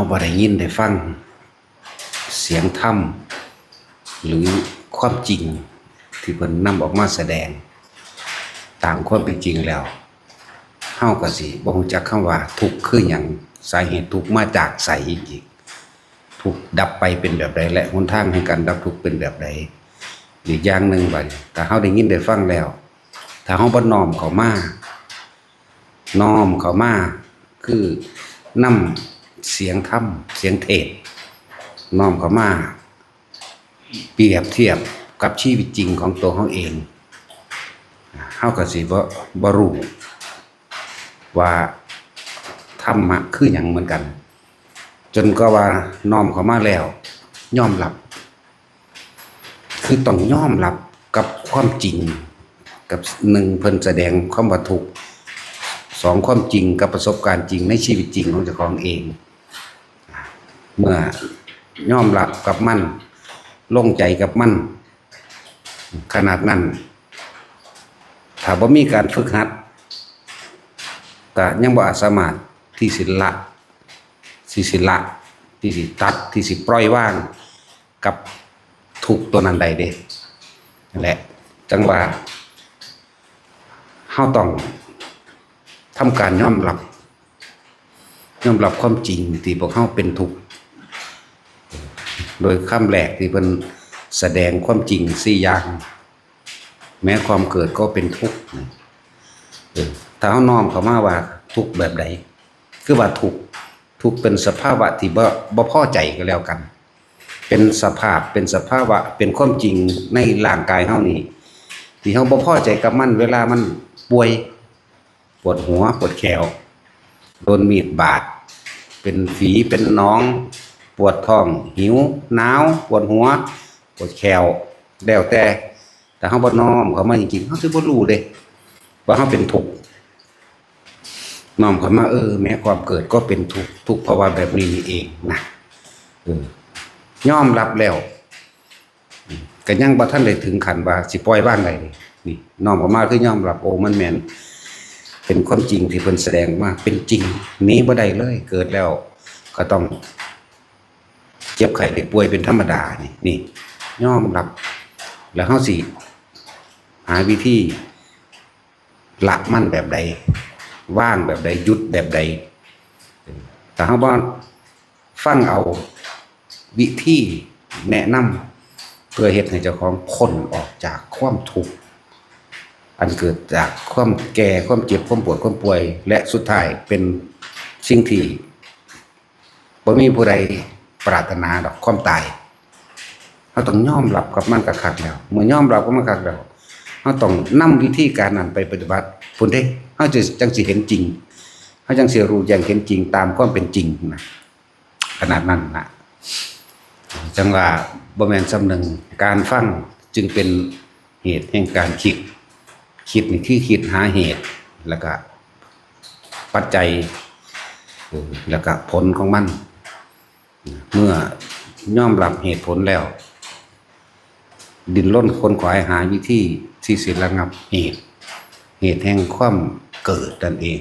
บ่ได้ยินได้ฟังเสียงธรรมหรือความจริงที่เพิ่นนำออกมาแสดงตามความเป็นจริงแล้วเฮาก็สิบ่รู้จักคำว่าทุกข์คือหยังสาเหตุทุกข์มาจากไสอีกทุกข์ดับไปเป็นแบบใดและหนทางแห่งการดับทุกข์เป็นแบบใดอีกอย่างหนึ่งบัดถ้าเฮาได้ยินได้ฟังแล้วถ้าเฮาบ่น้อมเข้ามาคือนำเสียงธรรมเสียงเทศน์น้อมเข้ามาเปรียบเทียบกับชีวิตจริงของตัวเฮาเองเฮาก็สิบ่รู้ว่าธรรมะคือหยังเหมือนกันจนก็ว่าน้อมเข้ามาแล้วยอมรับคือต้องยอมรับกับความจริงกับหนึ่งเพิ่นแสดงความว่าทุกข์สองความจริงกับประสบการณ์จริงในชีวิตจริงของเจ้าของเองเมื่อยอมรับกับมันลงใจกับมันขนาดนั้นถ้าบ่มีการฝึกหัดก็ยังบ่อาจสามารถที่สิละที่สิตัดที่สิปล่อยวางกับทุกข์ตัวนั้นใดเด้นั่นแหละจังว่าเฮาต้องทำการยอมรับความจริงที่พวกเฮาเป็นทุกข์โดยคำแรกที่เพิ่นแสดงความจริง4อย่างแม้ความเกิดก็เป็นทุกข์ถ้าเฮาน้อมเข้ามาว่าทุกข์แบบใดคือว่าทุกข์เป็นสภาวะที่บ่พอใจก็แล้วกันเป็นสภาพเป็นความจริงในร่างกายเฮานี่ที่เฮาบ่พอใจกับมันเวลามันป่วยปวดหัวปวดแขวโดนมีดบาดเป็นฝีเป็นหนองปวดท้องหิวหนาวปวดหัวปวดแขวแล้วแต่เฮาบ่น้อมเข้ามาจริงๆเฮาสิบ่รู้เด้ว่าเฮาเป็นทุกข์น้อมเข้ามาแม้ความเกิดก็เป็นทุกข์เพราะว่าแบบนี้นี่เองนะยอมรับแล้วก็ยังบ่ทันได้ถึงขั้นว่าสิปล่อยวางได้นี่น้อมเข้ามาคือยอมรับมันแม่นเป็นความจริงที่เพิ่นแสดงมาเป็นจริงหนีบ่ได้เลยเกิดแล้วก็ต้องเจ็บไข้ได้ป่วยเป็นธรรมดานี่ยอมรับแล้วเฮาสิหาวิธีละมันแบบใดว่างแบบใดหยุดแบบใดแต่เฮาบ่ฟังเอาวิธีแนะนำเพื่อเฮ็ดให้เจ้าของพ้นออกจากความทุกข์อันเกิดจากความแก่ความเจ็บความปวดความป่วยและสุดท้ายเป็นสิ่งที่บ่มีผู้ใดปรารถนาดอกความตายเราต้องยอมรับกับมันคักๆแล้วเมื่อยอมรับกับมันคักแล้วเราต้องนำวิธีการนั้นไปปฏิบัติพุ่นเด้เฮาจังสิเห็นจริงเฮาจังสิรู้แจ้งเห็นจริงตามความเป็นจริงนะขนาดนั้นนะจังว่าบ่แม่นสำนึงการฟังจึงเป็นเหตุแห่งการคิดนี่คือคิดหาเหตุแล้วก็ปัจจัยแล้วก็ผลของมันเมื่อยอมรับเหตุผลแล้วดิ้นรนค้นคว้าหาวิธีที่สิระงับเหตุแห่งความเกิดนั่นเอง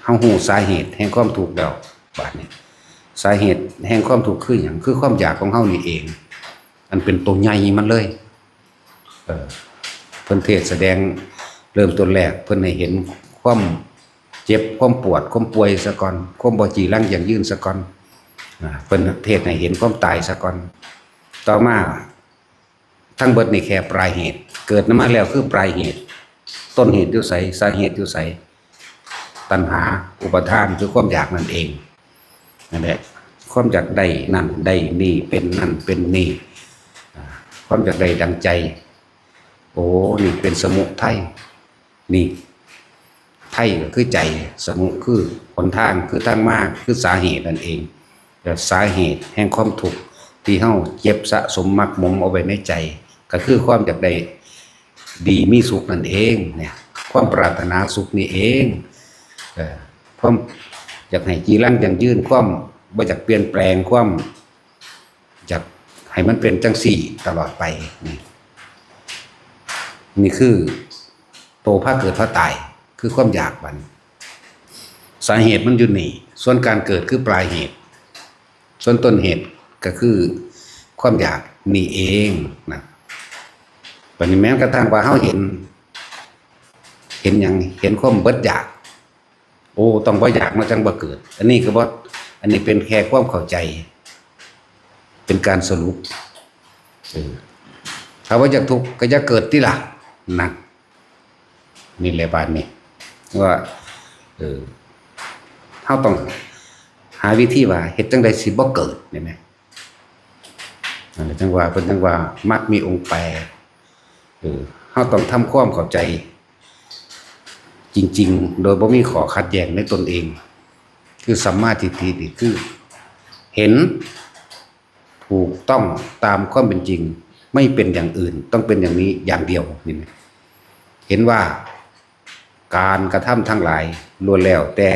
เฮาฮู้สาเหตุแห่งความทุกข์แล้วบัดนี้สาเหตุแห่งความทุกข์คือหยังคือความอยากของเฮานี่เองอันเป็นตัวใหญ่มันเลยเพิ่นเทศแสดงเริ่มต้นแรกเพิ่นให้เห็นความเจ็บความปวดความป่วยซะก่อนความบ่จีรังอย่างยืนซะก่อนเพิ่นเทศให้เห็นความตายซะก่อนต่อมาทั้งเบิดนี่แค่ปลายเหตุเกิดมาแล้วคือปลายเหตุต้นเหตุอยู่ไสสาเหตุอยู่ไสตัณหาอุปทานคือความอยากนั่นเองนั่นแหละความอยากได้นั่นได้นี่เป็นนั่นเป็นนี่ความอยากได้ดังใจนี่เป็นสมุทัยนี่ไทัยก็คือใจสมุคือหนทางคือทางมาคือสาเหตุนั่นเองแต่สาเหตุแห่งความทุกข์ที่เฮาเจ็บสะสมมักหมมเอาไว้ในใจก็คือความอยากได้ดีมีสุขนั่นเองเนี่ยความปรารถนาสุขนี่เองความอยากให้จีรังอย่างยืนความบ่อยากเปลี่ยนแปลงความอยากให้มันเป็นจังสี่ตลอดไปนี่คือโตพระเกิดพระตายคือความอยากมันสาเหตุมันอยู่นี่ ส่วนการเกิดคือปลายเหตุ ส่วนต้นเหตุก็คือความอยากนี่เองนะปัจจุบันกระทั่งว่าเขาเห็นอย่างเห็นความเบิดอยากโอ้ต้องว่าอยากมาจังบ่เกิดอันนี้ก็ว่าอันนี้เป็นแค่ความเข้าใจเป็นการสรุปถ้าว่าอยากทุกข์ก็จะเกิดที่ละนะนี่แหละบาดนี้ว่าเขาต้องหาวิธีว่าเฮ็ดจังใดสิบ่เกิดนี่แหมจังว่าเพิ่นจังว่ามักมีองค์แปรเฮาต้องทำความเข้าใจจริงๆโดยบ่มีข้อขัดแย้งในตนเองคือสัมมาทิฏฐินี่คือเห็นถูกต้องตามความเป็นจริงไม่เป็นอย่างอื่นต้องเป็นอย่างนี้อย่างเดียวนี่นะเห็นว่าการกระทำทั้งหลายล้วนแล้วแต่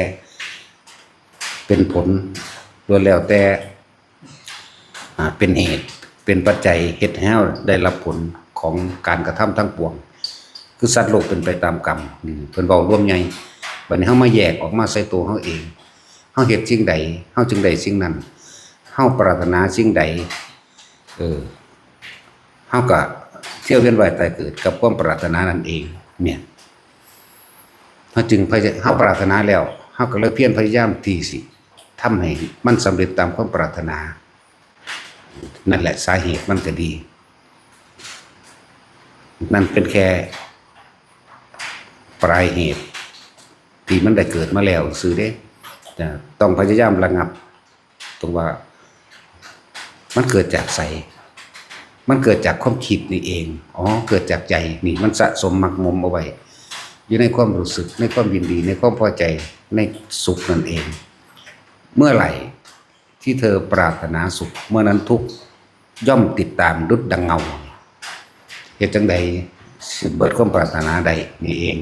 เป็นผลล้วนแล้วแต่เป็นเหตุเป็นปัจจัยเฮ็ดให้เราได้รับผลของการกระทำทั้งปวงคือสัตว์โลกเป็นไปตามกรรมเพิ่นเว้ารวมใหญ่บัดนี้เฮามาแยกออกมาใส่ตัวเฮาเองเฮาเฮ็ดสิ่งใดเฮาจึงได้สิ่งนั้นเฮาปรารถนาสิ่งใดเฮาก็เที่ยวเวียนว่ายตายเกิดกับความปรารถนานั่นเองเนี่ยเฮาจึงเฮาปรารถนาแล้วเฮาก็เลยเพียรพยายามที่สิทำให้มันสำเร็จตามความปรารถนานั่นแหละสาเหตุมันก็ดีนั่นเป็นแค่ปลายเหตุที่มันได้เกิดมาแล้วซื่อเด้จะต้องพยายามระงับตรงว่ามันเกิดจากไสมันเกิดจากความคิดนี่เองเกิดจากใจนี่มันสะสมหมักหมมเอาไว้อยู่ในความรู้สึกในความยินดีในความพอใจในสุขนั่นเองเมื่อไหร่ที่เธอปรารถนาสุขเมื่อนั้นทุกข์ย่อมติดตามดุจดังเงาเหตุจังใดเบิดความปรารถนาใดนี่เอง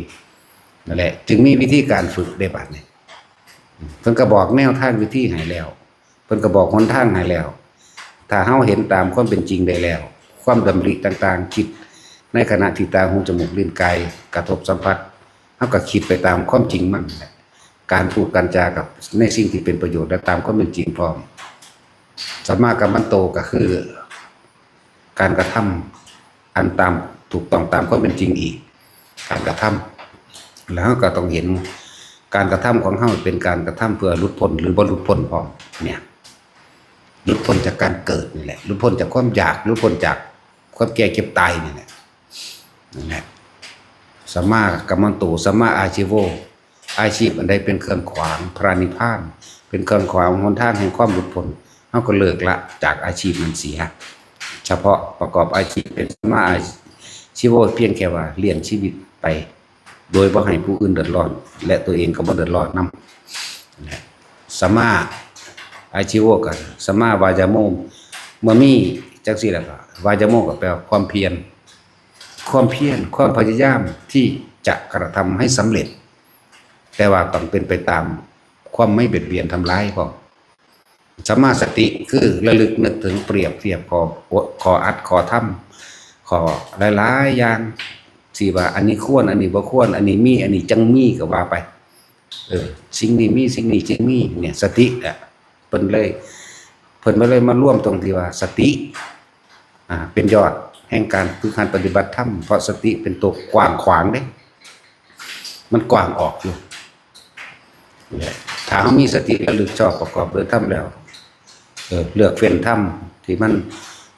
นั่นแหละจึงมีวิธีการฝึกได้บัดนี้เพิ่นก็บอกแนวทางวิธีให้แล้วเพิ่นก็บอกหนทางให้แล้วถ้าเฮาเห็นตามความเป็นจริงได้แล้วความดำริต่างๆคิดในขณะที่ตาหูจมูกลิ้นกายกระทบสัมผัสเฮาก็คิดไปตามความจริงมันการพูดการจากับในสิ่งที่เป็นประโยชน์และตามความเป็นจริงพร้อมสัมมากัมมันโตก็คือการกระทำอันตามถูกต้องตามความเป็นจริงอีกการกระทำแล้วก็ต้องเห็นการกระทำของเฮาเป็นการกระทำเพื่อหลุดพ้นหรือบ่หลุดพ้นพร้อมเนี่ยหลุดพ้นจากการเกิดนี่แหละหลุดพ้นจากความอยากหลุดพ้นจากความแก่เก็บตายนี่แหละนั่นแหละสัมมากัมมันโตสัมมาอาชีโวอาชีพอันใดเป็นเครื่องขวางพระนิพพานเป็นเครื่องขวางหนทางแห่งความหลุดพ้นเฮาก็เลิกละจากอาชีพนั้นเสียเฉพาะประกอบอาชีพเป็นสัมมาอาชีโวเพียงแค่ว่าเลี้ยงชีวิตไปโดยบ่ให้ผู้อื่นเดือดร้อนและตัวเองก็บ่เดือดร้อนนำสัมมาอาชีโวก็สัมมาวายาโมเมื่อมีจังซี่แล้วก็วายาโมก็แปลว่าความเพียรความพยายามที่จะกระทำให้สำเร็จแต่ว่าต้องเป็นไปตามความไม่เบียดเบียนทำร้ายพอสัมมาสติคือระลึกนึกถึงเปรียบเทียบขออัดขอทำขอหลายๆอย่างสิว่าอันนี้ควรอันนี้บ่ควรอันนี้มีอันนี้จังมีก็ว่าไปสิ่งนี้มีสิ่งนี้จังมีเนี่ยสติเพิ่นเลยมาร่วมตรงที่ว่าสติเป็นยอดแห่งการคือการปฏิบัติธรรมเพราะสติเป็นตัวกว้างขวางเด้มันกว้างออกอยู่ถ้าเรามีสติระลึกชอบประกอบด้วยธรรมแล้วเลือกเฟ้นธรรมที่มัน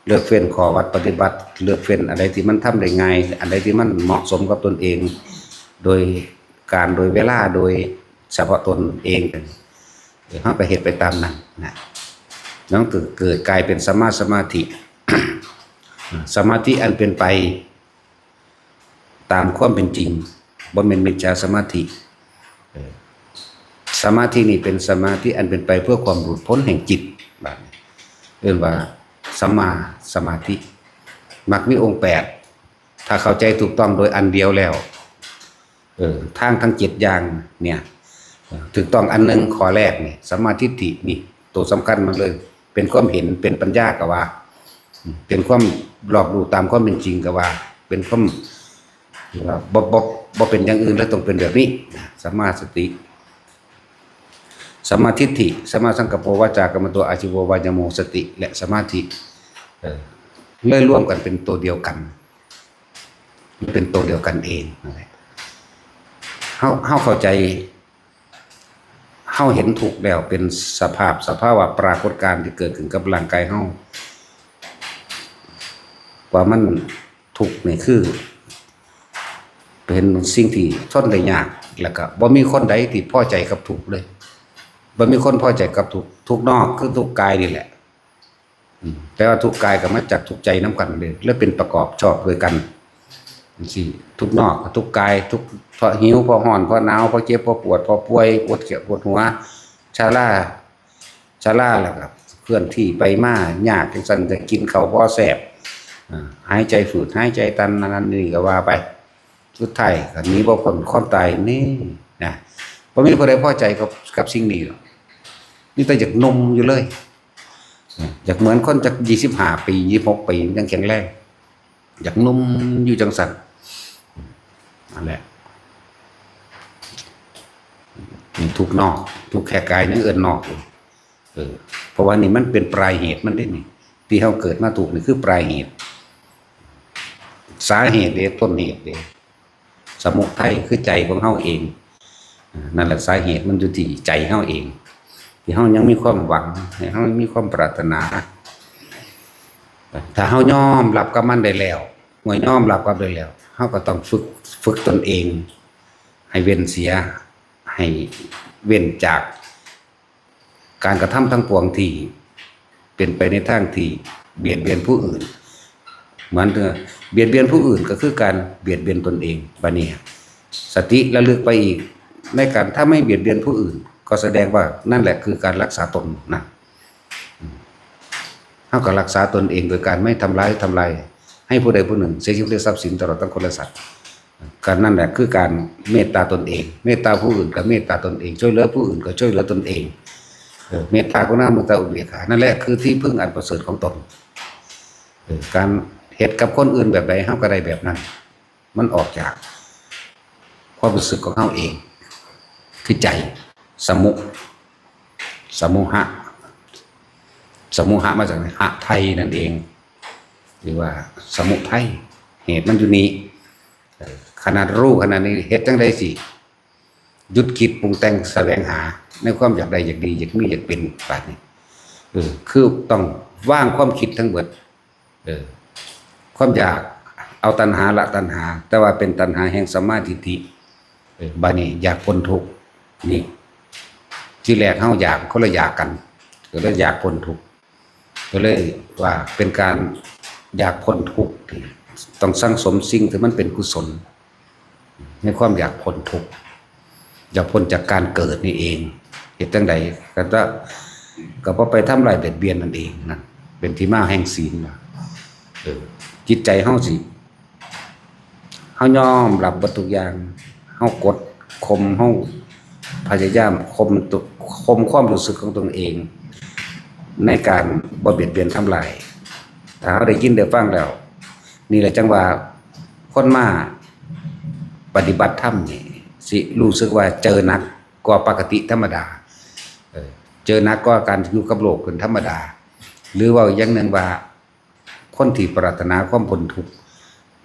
เลือกเฟ้นข้อวัดปฏิบัติเลือกเฟ้นอะไรที่มันทำได้ง่ายอะไรที่มันเหมาะสมกับตนเองโดยการโดยเวลาโดยเฉพาะตนเองเราไปเฮ็ดไปตามนั้นนะน้องเกิดกลายเป็นสมาธิ สมาธิอันเป็นไปตามความเป็นจริงบ่แม่นมิจฉาสมาธิสมาธินี่เป็นสมาธิอันเป็นไปเพื่อความหลุดพ้นแห่งจิตบัดนี้เรียกว่าสัมมาสมาธิมักมีองค์8ถ้าเข้าใจถูกต้องโดยอันเดียวแล้วทางทั้ง7อย่างเนี่ยถูกต้องอันนึงข้อแรกนี่สัมมาทิฏฐินี่ตัวสำคัญมันเลยเป็นความเห็นเป็นปัญญาก็ว่าเป็นความรอบรู้ตามความเป็นจริงก็ว่าเป็นความบ่เป็นอย่างอื่นแล้วต้องเป็นแบบนี้สัมมาสติ สัมมาทิฏฐิสัมมาสังกัปโปวาจากัมมันโตอาชีโววายโมสติและสมาธิเลยร่วมกันเป็นตัวเดียวกันเป็นตัวเดียวกันเองเฮาเข้าใจเฮาเห็นถูกแล้วเป็นสภาวะปรากฏการณ์ที่เกิดขึ้นกับร่างกายเฮาว่ามันถูกนี่คือเป็นสิ่งที่ทนได้ยากแล้วก็บ่มีคนใดที่พอใจกับถูกเลยบ่มีคนพอใจกับทุกนอกคือทุกกายนี่แหละแต่ว่าทุกกายก็มาจากทุกใจน้ำกันเลยแล้วเป็นประกอบชอบด้วยกันสิทุกนอกทุกกายทุกเพราะหิวเพราะร้อนเพราะหนาวเพราะเจ็บเพราะปวดเพราะป่วยปวดเขียวปวดหัวชาล่าแล้วก็เคลื่อนที่ไปมายากจังซั่นจะกินข้าวบ่แซ่บหายใจฝืดหายใจตันนั่นนี่ก็ว่าไปสุดท้ายก็หนีบ่พ้นความตายนี่นะบ่มีผู้ใดพอใจกับสิ่งนี้หรอกนี่แต่อยากนมอยู่เลยอยากเหมือนคนจาก25 ปี26 ปียังแข็งแรงอยากนุ่มอยู่จังสันนั่นแหละทุกนอกทุกแค่กายนี่เอิ้นนอกเพราะว่านี่มันเป็นปลายเหตุมันได้นี่ที่เฮาเกิดมาถูกนี่คือปลายเหตุสาเหตุเด้ต้นเหตุเด้สมุทัยคือใจของเฮาเองนั่นแหละสาเหตุมันอยู่ที่ใจเฮาเองที่เฮายังมีความหวังให้เฮามีความปรารถนาถ้าเฮายอมรับกับมันได้แล้วเมื่อยอมรับกับได้แล้วเฮาก็ต้องฝึกตนเองให้เว้นเสียให้เว้นจากการกระทำทั้งปวงที่เป็นไปในทางที่เบียดเบียนผู้อื่นเหมือนเบียดเบียนผู้อื่นก็คือการเบียดเบียนตนเองบัดนี้สติระลึกไปอีกในการถ้าไม่เบียดเบียนผู้อื่นก็แสดงว่านั่นแหละคือการรักษาตนนะเฮาก็รักษาตนเองโดยการไม่ทำร้ายให้ผู้ใดผู้หนึ่งเสียชีวิตทรัพย์สินตลอดทั้งคนและสัตว์การนั่นแหละคือการเมตตาตนเองเมตตาผู้อื่นก็เมตตาตนเองช่วยเหลือผู้อื่นก็ช่วยเหลือตนเองเมตตากรุณามุตตาอุเบกขานั่นแหละคือที่พึ่งอันประเสริฐของตนการเหตุกับคนอื่นแบบใดเฮาก็ได้แบบนั้นมันออกจากความรู้สึกของเฮาเองคือใจสมุหะมาจากหะไทยนั่นเองหรือว่าสมุทัยเหตุมันอยู่นี้ขนาดรู้ขนาดนี้เหตุจังใดสิหยุดคิดปรุงแต่งแสวงหาในความอยากได้อยากดีอยากมีอยากเป็นแบบนี้คือต้องว่างความคิดทั้งหมดความอยากเอาตัณหาละตัณหาแต่ว่าเป็นตัณหาแห่งสัมมาทิฏฐิบานี้อยากพ้นทุกข์นี่ที่แรกเฮาอยากคนละอยากกันก็เลยอยากพ้นทุกข์ก็เลยว่าเป็นการอยากพ้นทุกข์ต้องสร้างสมสิ่งที่มันเป็นกุศลในความอยากพ้นทุกข์อยากพ้นจากการเกิดนี่เองเหตุจังใดก็เพราะไปทำลายเบียดเบียนนั่นเองนั่นเป็นที่มาแห่งศีลจิตใจเฮาสิเฮายอมรับทุกอย่างเฮากดข่มเฮาพยายามข่มความรู้สึกของตนเองในการบ่เบียดเบียนทำลายถ้าเราได้ยินได้ฟังแล้วนี่แหละจังว่าคนมาปฏิบัติธรรมนี่สิรู้สึกว่าเจอหนักกว่าปกติธรรมดาเจอหนักกว่าการอยู่กับโลกเป็นธรรมดาหรือว่าอย่างหนึ่งว่าคนที่ปรารถนาความพ้นทุกข์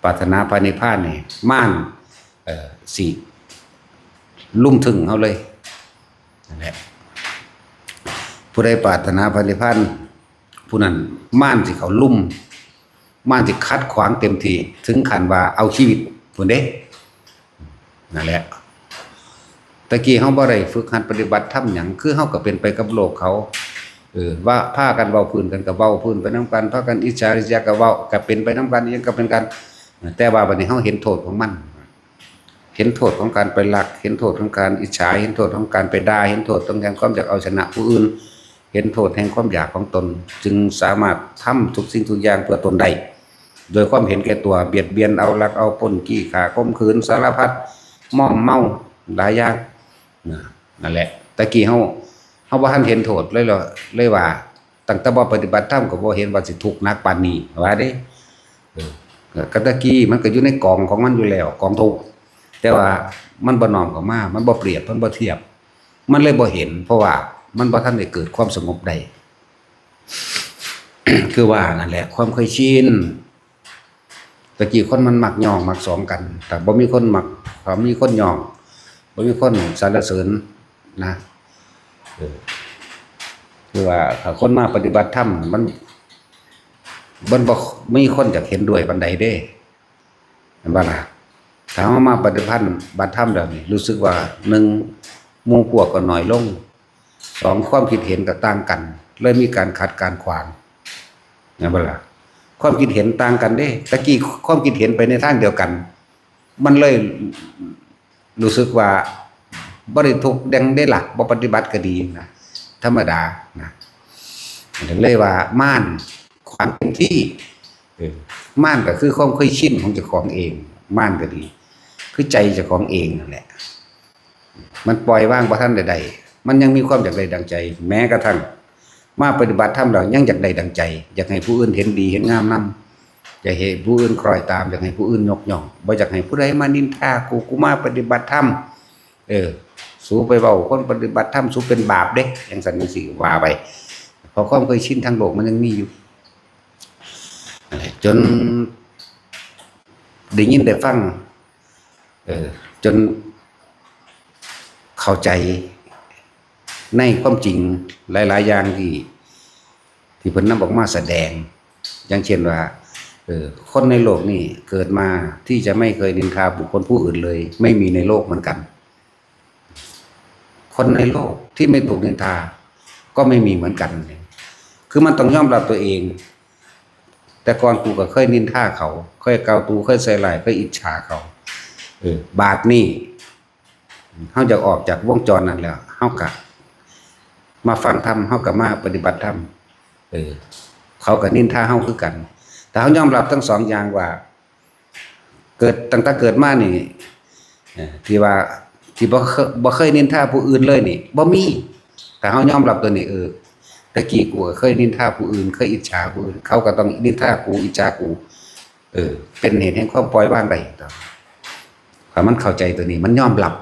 ปรารถนาพระนิพพานนี่ม่านสิลุ่มถึงเฮาเลยนั่นแหละผู้ใดปรารถนาพระนิพพานผู้นั้นม่านสิเขาลุ่มม่านสิคัดขวางเต็มที่ถึงขั้นว่าเอาชีวิตพุ่นเด้นั่นแหละตะกี้เฮาบ่ได้ฝึกหัดปฏิบัติธรรมหยังคือเฮาก็เป็นไปกับโลกเขาว่าพากันเว้าพื้นกันก็เว้าพื้นไปนำกันพากันอิจฉาริษยาก็เว้าก็เป็นไปนำกันอีหยังก็เป็นกันแต่ว่าบัดนี้เฮาเห็นโทษของมันเห็นโทษของการไปลักเห็นโทษของการอิจฉาเห็นโทษของการไปด่าเห็นโทษของการความอยากเอาชนะผู้อื่นเห็นโทษแห่งความอยากของตนจึงสามารถทำทุกสิ่งทุกอย่างเพื่อตนได้โดยความเห็นแก่ตัวเบียดเบียนเอาลักเอาปล้นจี้ฆ่าข่มขืนสารพัดม่อมเมาหลายอย่างนั่นแหละตะกี้เฮาบ่ทันเห็นโทษเลยว่าตั้งแต่บ่ปฏิบัติธรรมก็บ่เห็นว่าสิทุกข์หนักปานนี้ว่าเด้ก็ตะกี้มันก็อยู่ในกองของมันอยู่แล้วกองทุกข์แต่ว่ามันบ่น้อมเข้ามามันบ่เปรียบมันบ่เทียบมันเลยบ่เห็นเพราะว่า มันบ่ทันได้เกิดความสงบได้ คือว่านั่นแหละความเคยชินตะกี้คนมันมักย่องมักสองกันแต่บ่มีคนมักมีคนย่องบ่มีคนสรรเสริญนะคือว่าถ้าคนมาปฏิบัติธรรมมันบ่มีคนอยากเห็นด้วยปานใดเด้เห็นบ่ล่ะถ้ามาปฏิบัติธรรมแล้วนี่รู้สึกว่า1หมู่พวกก็น้อยลง2ความคิดเห็นก็ต่างกันเลยมีการขัดการขวางเห็นบ่ล่ะความคิดเห็นต่างกันเด้ตะกี้ความคิดเห็นไปในทางเดียวกันมันเลยรู้สึกว่าบ่ได้ทุกข์ได้หลักบ่ปฏิบัติก็ดีนะธรรมดานะถึงเลยว่าม่านความเป็นที่ม่านก็คือความเคยชินของเจ้าของเองม่านก็ดีคือใจเจ้าของเองนั่นแหละมันปล่อยว่างบ่ทันใดๆมันยังมีความอยากได้ดังใจแม้กระทั่งมาปฏิบัติธรรมแล้วยังอยากได้ดังใจอยากให้ผู้อื่นเห็นดีเห็นงามนำอยากให้ผู้อื่นคล้อยตามอยากให้ผู้อื่นยกย่องบ่อยากให้ผู้ใดมานินทากูมาปฏิบัติธรรมสู้ไปเว้าคนปฏิบัติธรรมสู้เป็นบาปเด้จังซั่นจังซี่ว่าไปเพราะความเคยชินทางโลกมันยังมีอยู่จนได้ยินได้ฟังจนเข้าใจในความจริงหลายๆอย่างที่เพิ่นนำออกมาแสดงอย่างเช่นว่าคนในโลกนี่เกิดมาที่จะไม่เคยนินทาบุคคลผู้อื่นเลยไม่มีในโลกเหมือนกันคนในโลกที่ไม่ถูกนินทาก็ไม่มีเหมือนกันคือมันต้องยอมรับตัวเองแต่ก่อนกูก็เคยนินทาเขาเคยเกาตูเคยใส่ร้ายเคยอิจฉาเขาบาดนี้เฮาจะออกจากวงจรนั้นแล้วเฮาก็มาฟังธรรมเฮาก็มาปฏิบัติธรรมเขาก็นินทาเฮาคือกันแต่เฮายอมรับทั้งสองอย่างว่าเกิดตั้งแต่เกิดมานี่ที่ว่าที่บ่เคยนินทาผู้อื่นเลยนี่บ่มีแต่เฮายอมรับตัวนี้ตะกี้กูก็เคยนินทาผู้อื่นเคยอิจฉาผู้อื่นเขาก็ต้องนินทากูอิจฉากูเป็นเหตุแห่งความปล่อยวางได้ถ้ามันเข้าใจตัวนี้มันยอมรับ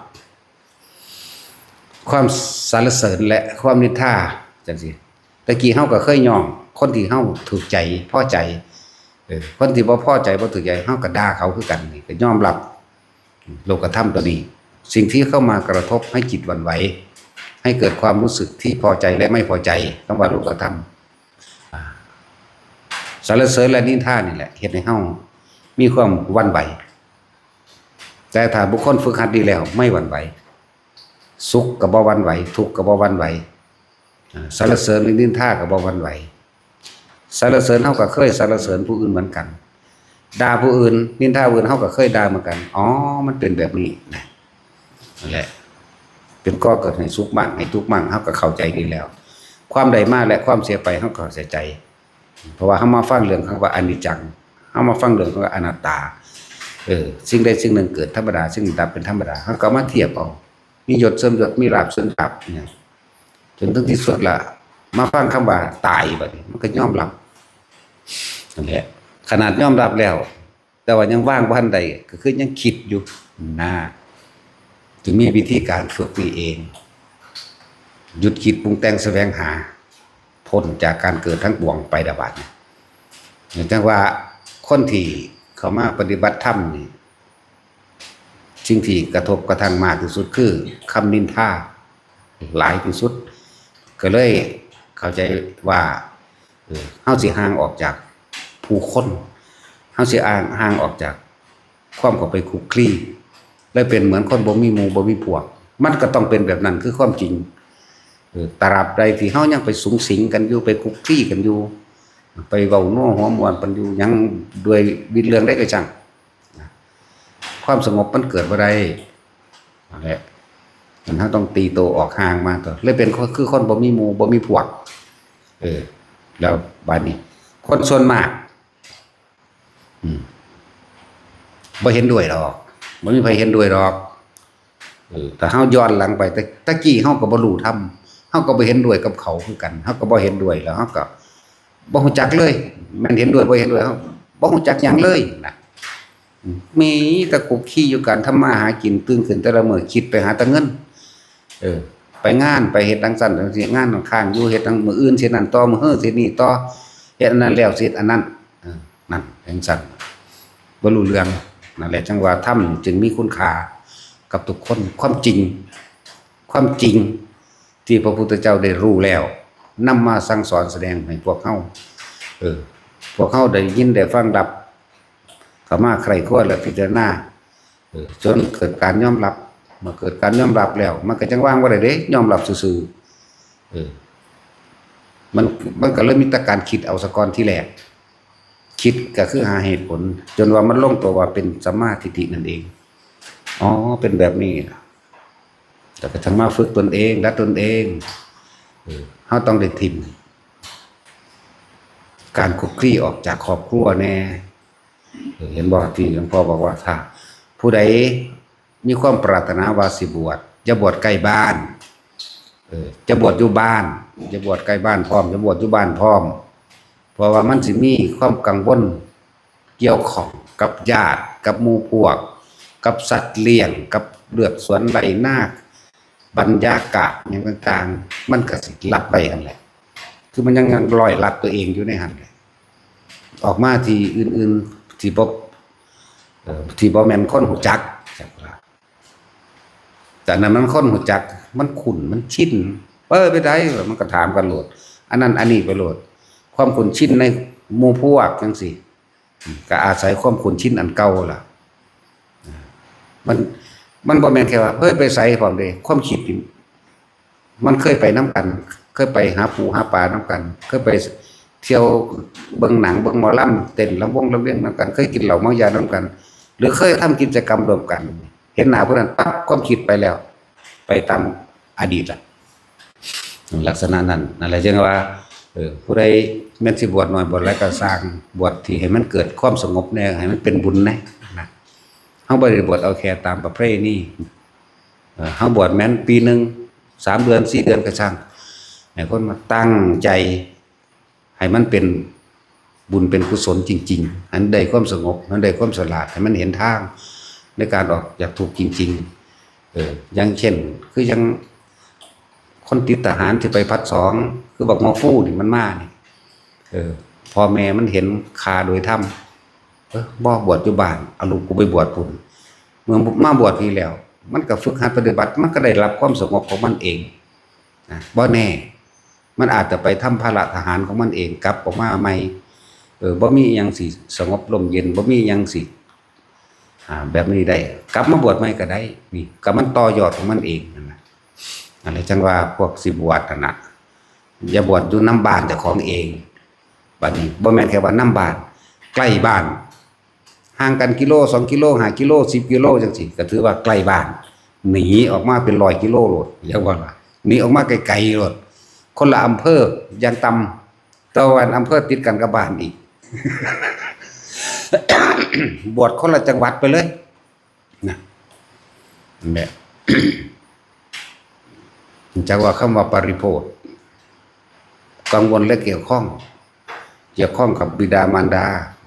ความสรรเสริญและความนินทาจังซี่ตะกี้เฮาก็เคยย่องคนที่เฮาถูกใจพอใจคนที่บ่พอใจบ่ถูกใจเฮาก็ด่าเขาคือกันนี่ก็ยอมรับโลกธรรมตัวนี้สิ่งที่เข้ามากระทบให้จิตหวั่นไหวให้เกิดความรู้สึกที่พอใจและไม่พอใจคำว่าโลกธรรมสรรเสริญและนินทานี่แหละเฮ็ดให้เฮามีความหวั่นไหวแต่ถ้าบุคคลฝึกหัดดีแล้วไม่หวั่นไหวสุขก็บ่หวั่นไหวทุกข์ก็บ่หวั่นไหวสรรเสริญนินทาก็บ่หวั่นไหวสรรเสริญเฮาก็เคยสรรเสริญผู้อื่นเหมือนกันด่าผู้อื่นนินทาผู้อื่นเฮาก็เคยด่าเหมือนกันอ๋อมันเป็นแบบนี้นั่นแหละเป็นก็เกิดให้สุขบ้างให้ทุกข์บ้างเฮาก็เข้าใจดีแล้วความใดมาและความเสียไปเฮาก็เข้าใจเพราะว่าเฮามาฟังเรื่องคำว่าอนิจจังเฮามาฟังเรื่องคำว่าอนัตตาสิ่งใดสิ่งหนึ่งเกิดธรรมดาสิ่งหนึ่งดับเป็นธรรมดาเฮาก็มาเทียบเอามียศเสริมยศมีลาภเสริมลาภเนี่ยจนถึงที่สุดละมาฟังคำว่าตายบัดนี้มันก็ยอมรับนั่นแหละขนาดยอมรับแล้วแต่ว่ายังว่างบ่ทันใดก็คือยังคิดอยู่นะจึงมีวิธีการฝึกตัวเองหยุดคิดปรุงแต่งแสวงหาพ้นจากการเกิดทั้งปวงไปดบัดอย่างเช่นว่าคนที่เข้ามาปฏิบัติธรรมนี่สิ่งที่กระทบกระทั่งมากที่สุดคือคำนินทาหลายที่สุดก็เลยเข้าใจว่าเฮาสิห่างออกจากผู้คนเฮาสิห่างออกจากความเข้าไปคลุกคลีและเป็นเหมือนคนบ่มีหมู่บ่มีพวกมันก็ต้องเป็นแบบนั้นคือความจริงตราบใดที่เฮายังไปสุงสิงกันอยู่ไปคลุกคลีกันอยู่ไปเว้านัวหัวม่วนกันอยู่ยังด้วยวิตเรื่องได้ก็จังความสงบมันเกิดบ่ได้นั่นแหละมันเฮาต้องตีโตออกห่างมาต่อเลยเป็นคือคนบ่มีหมู่บ่มีพวกแล้วบัดนี้คนส่วนมากบ่เห็นด้วยดอกบ่มีใครเห็นด้วยดอกแต่เฮาย้อนหลังไปแต่ตะกี้เฮาก็บ่รู้ธรรมเฮาก็บ่เห็นด้วยกับเขาคือกันเฮาก็บ่เห็นด้วยแล้วเฮาก็บ่ฮู้จักเลยมันเห็นด้วยบ่เห็นด้วยเฮาบ่ฮู้จักหยังเลยนะมีแต่คุกคีอยู่กันทำมาหากินตื่นขึ้นแต่ละมื้อคิดไปหาแต่เงิน ไปงานไปเฮ็ดจังซั่นจังซี่งานข้างอยู่เฮ็ดจังมื้ออื่นเฮ็ดนั่นต่อมื้อเฮ้อเฮ็ดนี่ต่อเฮ็ดอันนั้นแล้วเฮ็ดอันนั้นนั่นจังซั่นบ่รู้เรื่องนั่นแหละจังว่าธรรมจึงมีคุณค่ากับทุกคนความจริงที่พระพุทธเจ้าได้รู้แล้วนำมาสั่งสอนแสดงให้พวกเฮาพวกเฮาได้ยินได้ฟังรับเข้ามาใคร่ครวญและพิจารณาจนเกิดการยอมรับเมื่อเกิดการยอมรับแล้วมันก็จังว่างบ่ได้เด้ยอมรับซื่อๆมันก็เลยมีแต่การคิดเอาซะก่อนที่แรกคิดก็คือหาเหตุผลจนว่ามันลงตัวว่าเป็นสัมมาทิฏฐินั่นเองอ๋อเป็นแบบนี้แต่ก็ทั้งมาฝึกตนเองและตนเองเฮาต้องได้ทิ่มการคุกคลีออกจากครอบครัวแน่เห็นบ่ที่หลวงพ่อบอกว่าถ้าผู้ใดมีความปรารถนาว่าสิบวชจะบวชใกล้บ้านจะบวชอยู่บ้านจะบวชใกล้บ้านพร้อมจะบวชอยู่บ้านพร้อมเพราะว่ามันสิมีความกังวลเกี่ยวข้องกับญาติกับหมู่พวกกับสัตว์เลี้ยงกับเลือดสวนไหลนาคบรรยากาศอย่างต่างๆมันก็สิลัดไปอันแหละคือมันยังลอยลัดตัวเองอยู่ในหันเลยออกมาที่อื่นๆที่บ่แม่นคนหูจักแต่นั้นมันคนหูจักมันขุ่นมันชินไปได้มันก็ถามกันโหลดอันนั้นอันนี้ไปโหลดความขุ่นชินในหมู่พวกจังซี่ก็อาศัยความขุ่นชินอันเก่าล่ะมันบ่แม่นแค่ว่าเฮ้ยไปใส่พร้อมเด้ความคิดมันเคยไปน้ำกันเคยไปหาปูหาปลาน้ำกันเคยไปเที่ยวเบิ่งหนังเบิ่งหมอลำเต้นลำวงลำเลียงน้ำกันเคยกินเหล้าเมายาน้ำกันหรือเคยทำกิจกรรมร่วมกันเห็นหน้าผู้นั้นปั๊บความคิดไปแล้วไปตามอดีตล่ะลักษณะนั้นนั่นแหละจึงว่าผู้ใดแม่นสิบวชน้อยบวชหลายก็สร้างบวชที่ให้มันเกิดความสงบแน่ให้มันเป็นบุญนะเฮาบ่ได้บวชเอาแค่ตามประเพณีเฮาบวชแม้นปีนึง3 เดือน4 เดือนก็ช่างให้คนมาตั้งใจให้มันเป็นบุญเป็นกุศลจริงๆอันได้ความสงบอันได้ความฉลาดให้มันเห็นทางในการออกจากทุกข์จริงๆอย่างเช่นคือยังคนติดทหารที่ไปพัด2คือบอกหมอฟู่นี่มันมานี่พ่อแม่มันเห็นคาโดยธรรมบ่บวชอยู่บ้านเอาลูกกูไปบวชพุ่นเมื่อมาบวชนี่แล้วมันก็ฝึกหัดปฏิบัติมันก็ได้รับความสงบของมันเองบ่แน่มันอาจจะไปทำภาระทหารของมันเองกลับออกมาใหม่บ่มีหยังสิสงบลมเย็นบ่มีหยังสิแบบนี้ได้กลับมาบวชใหม่ก็ได้นี่ก็มันต่อยอดของมันเองนั่นน่ะอะไรจังว่าพวกสิบวชน่ะอย่าบวชอยู่น้ำบ้านแต่ของเองบัดนี้บ่แม่นแค่ว่าน้ำบ้านใกล้บ้านห่างกันกิโล2 กิโล5 กิโล10 กิโลจังซี่ก็ถือว่าใกล้บ้านหนีออกมาเป็น100 กิโลโลดเรียกว่าหนีออกมาไกลๆโลดคนละอำเภอยังต่ำตะวันอำเภอติดกันกับบ้านอีก บวชคนละจังหวัดไปเลยนะแบบ จังว่าคำว่าปริโภคกังวลและเกี่ยวข้องกับบิดามารดา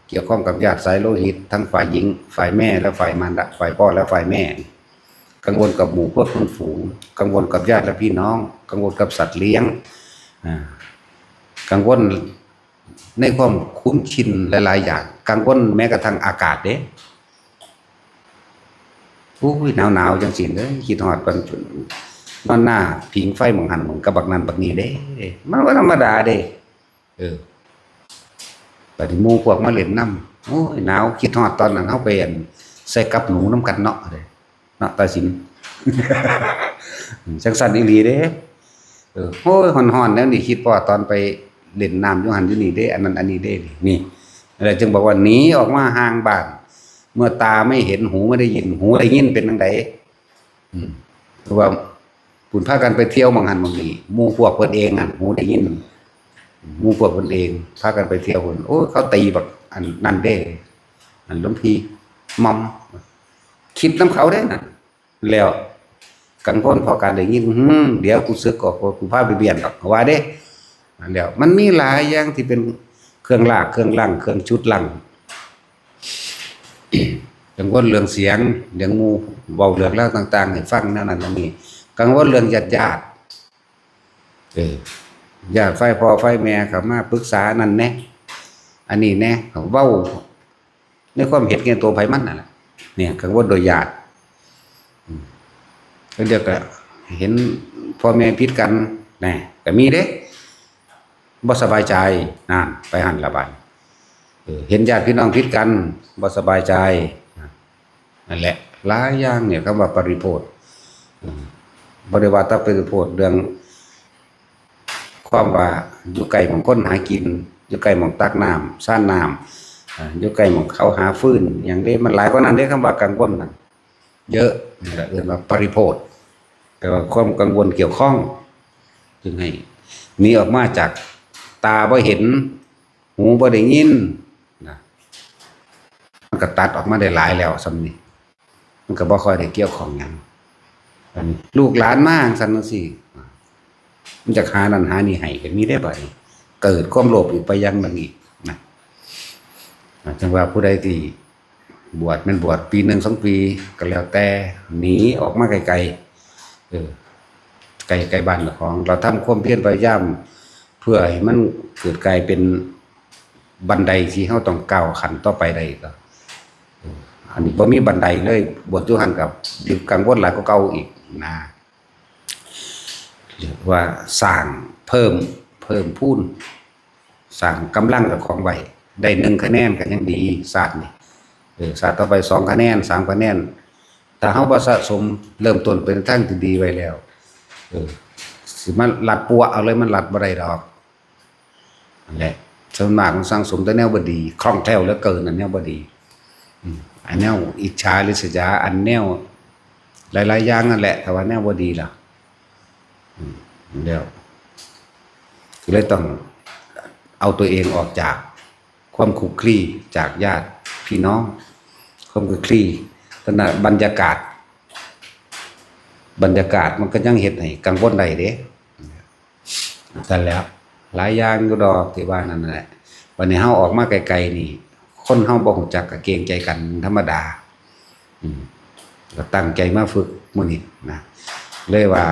เกี่ยวข้องกับญาติสายโลหิตทั้งฝ่ายหญิงฝ่ายแม่และฝ่ายมารดาฝ่ายพ่อและฝ่ายแม่กังวลกับหมู่พวกคนฝูงกังวลกับญาติและพี่น้องกังวลกับสัตว์เลี้ยงกังวลในความคุ้นชินหลายๆอย่างกังวลแม้กระทั่งอากาศเด้หนาวจังสิเลยคิดฮอดปันนอนหน้าผิงไฟหมองหันหมองกระบักนั้นบักนี้เด้มันก็ธรรมดาเด้บัดนี้หมู่พวกมาเล่นน้ำโอ้ยหนาวคิดฮอดตอนนั้นเฮาไปใส่กับหนูน้ำกันเนาะเด้เนาะตาสิน จังสั่นอีหลีเด้โอ้ยฮ้อนๆแล้วนี่คิดว่าตอนไปเล่นน้ำอยู่หันอยู่นี่เด้อันนั้นอันนี้เด้นี่อะไรจึงบอกว่าหนีออกมาห่างบ้านเมื่อตาไม่เห็นหูไม่ได้ยินหูได้ยินเป็นจังไดเพราะว่าปุ่นพากันไปเที่ยวบางหันบางนี้หมู่พวกเพิ่นเองอ่ะหูได้ยินหมู่พวกเพิ่นเองพากันไปเที่ยวเพิ่นโอ้เขาตีบักอันนั่นเด้อันหลวงพี่มอมคิดนำเขาได้น่ะแล้วกันพ้นพอการได้ยินเดี๋ยวกูสึกออกกูพาไปเบียนดอกว่าเด้แล้วมันมีหลายอย่างที่เป็นเครื่องลากเครื่องลั่งเครื่องชุดลั่งกังวลเรื่องเสียงเรื่องหมู่เว้าเรื่องแล้วต่างๆให้ฟังนั่นนี่กังวลเรื่องญาติ เออญาติฝ่ายพ่อฝ่ายแม่เขามาปรึกษานั่นแน่อันนี้แน่เขาเว้าในความเห็นแก่ตัวไผมันนั่นแหละเนี่ยกังวลโดยญาติเดี๋ยวก็เห็นพ่อแม่ผิดกันแน่ก็มีเด้บ่สบายใจนั่นไปหันละบาดเห็นญาติพี่น้องผิดกันบ่สบายใจนั่นแหละหลายอย่างเนี่ยคำว่าปริโภทบ่ได้ว่าแต่ปริโภทเรื่องความว่าอยู่ไกลหม้องคนหากินอยู่ไกลหม้องตักน้ำซ่านน้ำอยู่ไกลหม้องเขาหาฟืนอย่างนี้มันหลายกว่านั้นเด้คำว่ากังวลนั่นเยอะนี่แหละเรียกว่าปริโภทแปลว่าความกังวลเกี่ยวข้องจึงให้มีออกมาจากตาบ่เห็นหูบ่ได้ยินนะมันก็ตัดออกมาได้หลายแล้วสำนี้มันก็บ่ค่อยได้เกี่ยวข้องหยังลูกหลานมาซั่นจังซี่มันจะหานั่นหานี่ให้ก็มีได้บ่เกิดความโลภอีกไปยังนั้นอีกนะจังว่าผู้ใดที่บวชแม่นบวชปี1 2ปีก็แล้วแต่หนีออกมาไกลๆไกลบ้านของเราทำความเพียรพยายามเพื่อให้มันเกิดกลายเป็นบันไดที่เฮาต้องก้าวขั้นต่อไปได้ก็อันนี้บ่มีบันไดเลยบวชอยู่หั่นกับดิกังวลหลายกว่าเก่าอีกนะเรียกว่าสร้างเพิ่มพูนสร้างกำลังกับของไว้ได้1 คะแนนก็ยังดีศาสตร์นี่ศาสตร์ต่อไป2 คะแนน3 คะแนนถ้าเฮาบ่สะสมเริ่มต้นเป็นทางที่ดีไว้แล้วสิมันลัดปัวเอาเลยมันลัดบ่ได้ดอกนั่นแหละส่วนมากมันสังสมแต่แนวบ่ดีคล่องแคล่วเหลือเกินอันแนวบ่ดีอันแนวอิจฉาริษยาอันแนวหลายๆอย่างนั่นแหละแต่ว่าแนวบ่ดีล่ะเดี๋ยวก็เลยต้องเอาตัวเองออกจากความคลุกคลีจากญาติพี่น้องความคลุกคลีขณะบรรยากาศมันก็ยังเฮ็ดให้กังวลได้เด้แต่แล้วหลายอย่างอยู่ดอกที่ว่านั่นแหละวันนี้เฮาออกมาไกลๆนี่คนเฮาบ่รู้จักก็เกรงใจกันธรรมดาก็ตั้งใจมาฝึกมื้อนี้นะเลยว่า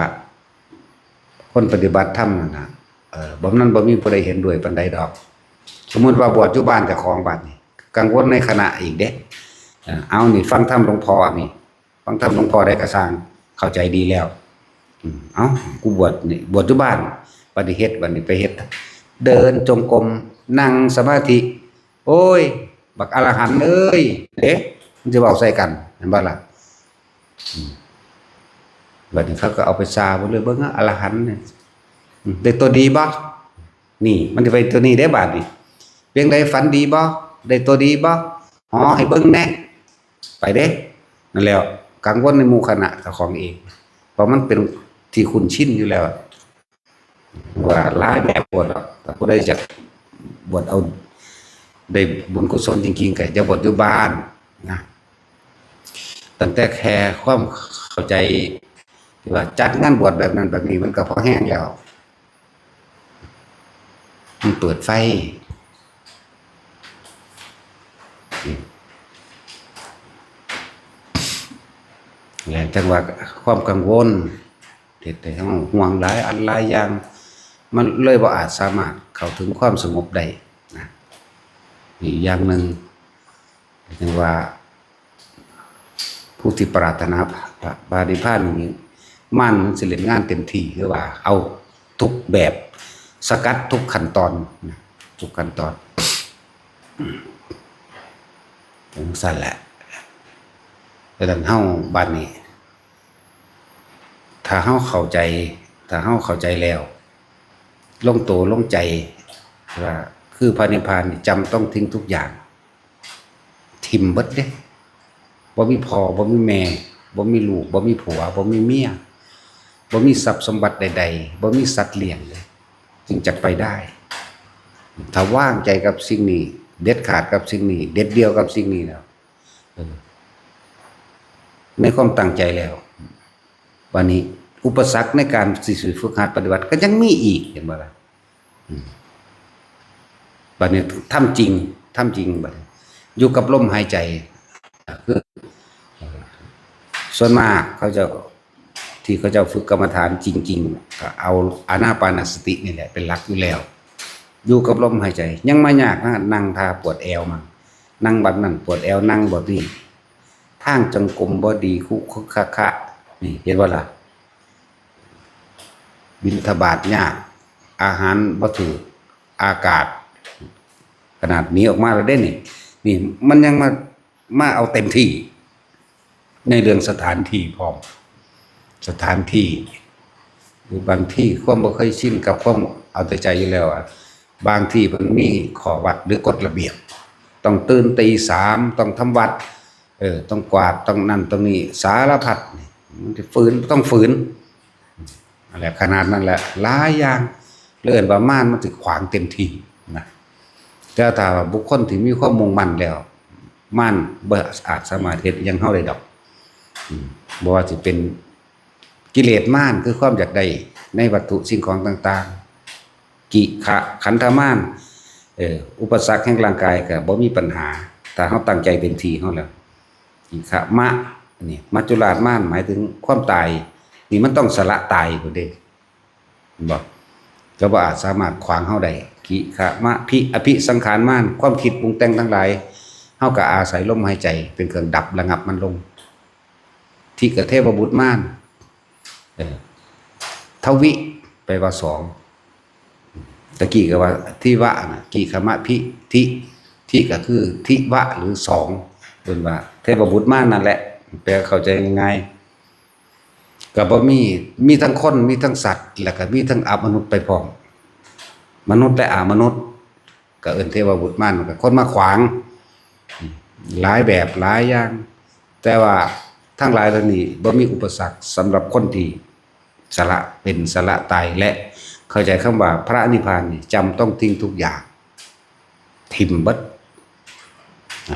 คนปฏิบัติธรรมนั่นน่ะบ่มีผู้ใดเห็นด้วยปานใดดอกสมมุติว่าบวชอยู่บ้านเจ้าของบ้านนี่กังวลในคณะอีกเด้เอานี่ฟังธรรมหลวงพ่อนี่ฟังธรรมหลวงพ่อได้ก็สร้างเข้าใจดีแล้วเอากูบวชนี่บวชอยู่บ้านปฏิเฮ็ดวันนี้ไปเฮ็ดเดินจงกรมนั่งสมาธิโอ้ยบักอรหันต์เอ้ยเด้มันจะเว้าใส่กันเห็นบ่ล่ะบัดนี้เขาก็เอาไปซาบ่เลยเบิ่งอรหันต์เนี่ยได้ตัวดีบ่นี่มันสิไปตัวนี้ได้บาดนี่เพียงใดฝันดีบ่ได้ตัวดีบ่อ๋อให้เบิ่งแน่ไปเด้นั่นแล้วกังวลในหมู่คณะเจ้าของเองเพราะมันเป็นที่คุ้นชินอยู่แล้วว่าหลายแบบบวชถ้าผู้ใดจะบวชเอาได้บุญกุศลจริงๆก็จะบวชอยู่บ้านนะตั้งแต่แค่ความเข้าใจที่ว่าจัดงานบวชแบบนั้นแบบนี้มันก็พอแห้งแล้วมันเปิดไฟแล้วจังว่าความกังวลเด็ดแต่ห่วงหลายอันหลายอย่างมันเลยบ่อาจสามารถเข้าถึงความสงบได้นะอีกอย่างหนึ่งจังว่าผู้ที่ปรารถนาปฏิภาณนี้มันสิเล่นงานเต็มที่คือว่าเอาทุกแบบสกัดทุกขั้นตอนทุกขั้นตอนจังซั่นแหละแต่ดังเฮาบัดนี้ถ้าเฮาเข้าใจแล้วลงตัวลงใจว่าคือพระนิพพานจำต้องทิ้งทุกอย่างทิ่มเบิดเด้บ่มีพ่อบ่มีแม่บ่มีลูกบ่มีผัวบ่มีเมียบ่มีทรัพย์สมบัติใดๆบ่มีสัตว์เลี้ยงเลยจึงจะไปได้ถ้าว่างใจกับสิ่งนี้เด็ดขาดกับสิ่งนี้เด็ดเดียวกับสิ่งนี้แล้วในความตั้งใจแล้ววันนี้อุปสรรคในการฝึกหัดปฏิบัติก็ยังมีอีกเห็นบ่ล่ะบัดนี้ทำจริงบัดอยู่กับลมหายใจคือส่วนมากเขาจะ ที่เขาเจ้าฝึกกรรมฐานจริงๆก็เอาอานาปานสตินี่แหละเป็นหลักอยู่แล้วอยู่กับลมหายใจยังไม่ยากนะนั่งท่าปวดแอวมั่งนั่งแบบนั้นปวดแอวนั่งแบบนี้ทางจงกรมบ่ดีคุคะนี่เห็นว่าล่ะบิณฑบาตยากอาหารบ่ถูกอากาศขนาดนี้ออกมาแล้วได้นี่มันยังมาเอาเต็มที่ในเรื่องสถานที่พร้อมสถานที่หรือบางที่ความบ่เคยชินกับความเอาแต่ใจอยู่แล้วบางที่มันมีข้อวัดหรือกฎระเบียบต้องตื่นตี 3ต้องทำวัดต้องกวาดต้องนั่นต้องนี่สารพัดมันจะฝืนต้องฝืนอะไรขนาดนั้นแหละหลายอย่างเลื่อนประมาณมันจะขวางเต็มที่นะแต่ถ้าบุคคลที่มีความมุ่งมั่นแล้วมั่นบ่อาจสามารถเฮ็ดยังเฮาได้ดอกบ่ว่าสิเป็นกิเลสม่านคือความอยากได้ในวัตถุสิ่งของต่างๆกิขะขันธม่านอุปสรรคแห่งร่างกายก็บ่มีปัญหาถ้าเฮาตั้งใจเต็มที่เฮาแล้วกิขะมะนี่มัจจุราชม่านหมายถึงความตายนี่มันต้องสละตายพุ่นเด้บ่ก็บ่อาจสามารถขวางเฮาได้กิขะมะพิอภิสังขารม่านความคิดปรุงแต่งทั้งหลายเฮาก็อาศัยลมหายใจเป็นเครื่องดับระงับมันลงที่กเทพบุตรม่านทวิไปว่า2ตะกี้ก็ว่าทิวะนะกิขมะพิทิก็คือทิวะหรือ2เป็นว่าเทพบุตรม่านนั่นแหละแปลเข้าใจง่ายๆก็บ่มีทั้งคนมีทั้งสัตว์แล้วก็มีทั้งอมนุษย์ไปพร้อมมนุษย์และอมนุษย์ก็เอิ้นเทพบุตรม่านก็คนมาขวางหลายแบบหลายอย่างแต่ว่าทั้งหลายเหล่านี้บ่มีอุปสรรคสำหรับคนที่สละตายและเข้าใจคำว่าพระนิพพานนี่จำต้องทิ้งทุกอย่างทิมเบิด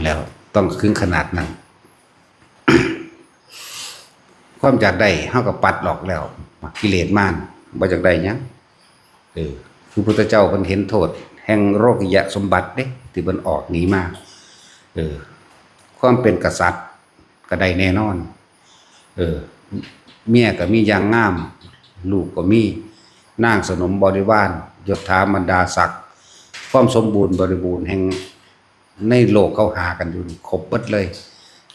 แล้วต้องถึงขนาดนั้น ความอยากได้เฮาก็ปัดออกแล้วกิเลสม่านบ่อยากได้หยังคือพุทธเจ้าเพิ่นเห็นโทษแห่งโลกิยสมบัติเด้ที่เพิ่นออกหนีมาความเป็นกษัตริย์ก็ได้แน่นอนเมียก็มีอย่างงามลูกก็มีนางสนมบริวารยศถาบรรดาศักดิ์ความสมบูรณ์บริบูรณ์แห่งในโลกเขาหากันอยู่ครบหมดเลย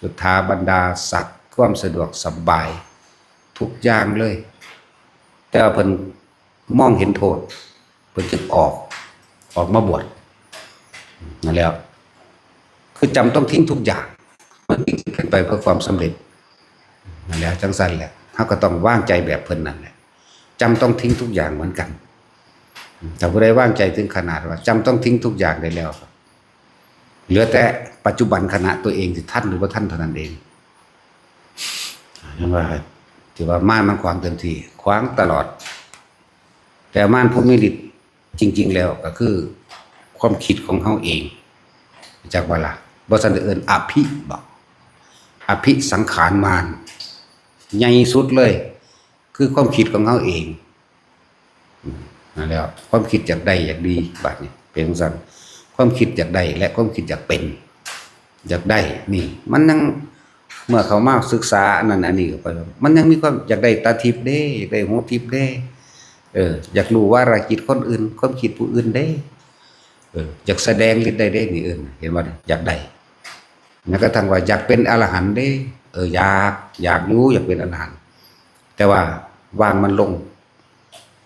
ยศถาบรรดาศักดิ์ความสะดวกสบายทุกอย่างเลยแต่เพิ่นมองเห็นโทษเพิ่นจึงออกมาบวชนั่นแล้วคือจำต้องทิ้งทุกอย่างมันขึ้นไปเพื่อความสำเร็จนั่นแหละจังซั่นแหละเฮาก็ต้องวางใจแบบเพิ่นนั่นแหละจำต้องทิ้งทุกอย่างเหมือนกันแต่ผู้ใดวางใจถึงขนาดว่าจำต้องทิ้งทุกอย่างได้แล้วเหลือแต่ปัจจุบันขณะตัวเองที่ท่านหรือว่าท่านเท่านั้นเองยังว่าที่ว่าม่านมันขวางเต็มที่ขวางตลอดแต่ม่านผู้มีฤทธิ์จริงๆแล้วก็คือความคิดของเฮาเองจากว่าล่ะบ่ซั่นเอิ้นอภิบอกอภิสังขารมารใหญ่สุดเลยคือความคิดของเฮาเองนั่นแล้วความคิดอยากได้อยากดีบัดนี้เป็นจังซั่นความคิดอยากได้และความคิดอยากเป็นอยากได้นี่มันยังเมื่อเขามาศึกษาอันนั้นอันนี้ไปมันยังมีความอยากได้ตาทิพย์เด้อยากได้หูทิพย์เด้อยากรู้ว่าราจิตคนอื่นความคิดผู้อื่นเด้อยากแสดงฤทธิ์ได้เด้นี่เห็นบ่อยากได้แม้กระทั่งว่าอยากเป็นอรหันต์เด้อยากรู้อยากเป็นอรหันต์แต่ว่าวางมันลง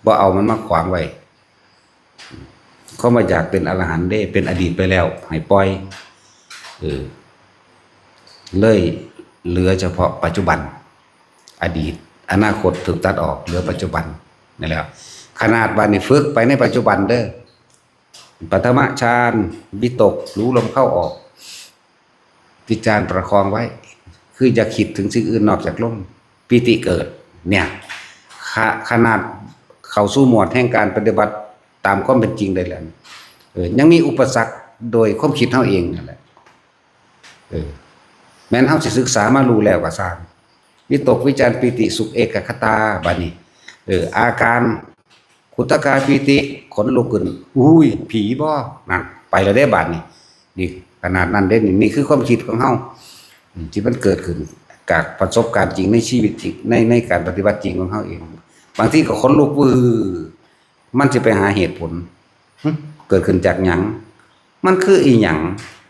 บ่เอามันมาขวางไว้เขามาอยากเป็นอรหันต์เด้เป็นอดีตไปแล้วให้ปล่อยเลยเหลือเฉพาะปัจจุบันอดีตอนาคตถูกตัดออกเหลือปัจจุบันนี่แหละขนาดวันนี้ฝึกไปในปัจจุบันเด้อปฐมฌานวิตกรู้ลมเข้าออกพิจารณ์ประคองไว้คืออย่าคิดถึงสิ่งอื่นนอกจากลมปิติเกิดเนี่ยขนาดเข้าสู่หมวดแห่งการปฏิบัติตามความเป็นจริงได้แล้วยังมีอุปสรรคโดยความคิดเฮาเองนั่นแหละแม้นเฮาสิศึกษามารู้แล้วก็สร้างวิตกวิจารปิติสุขเอกคตาบัดนี้อาการขุตกาปิติขนลุกขึ้นอุ้ยผีบ่นั่นไปแล้วได้บัดนี้นี่ขนาดนั้นเด้นี่คือความคิดของเฮาที่มันเกิดขึ้น จากประสบการณ์จริงในชีวิตจริงในการปฏิบัติจริงของเขาเองบางทีก็ขนลุกมันจะไปหาเหตุผลเกิดขึ้นจากหยังมันคืออีหยัง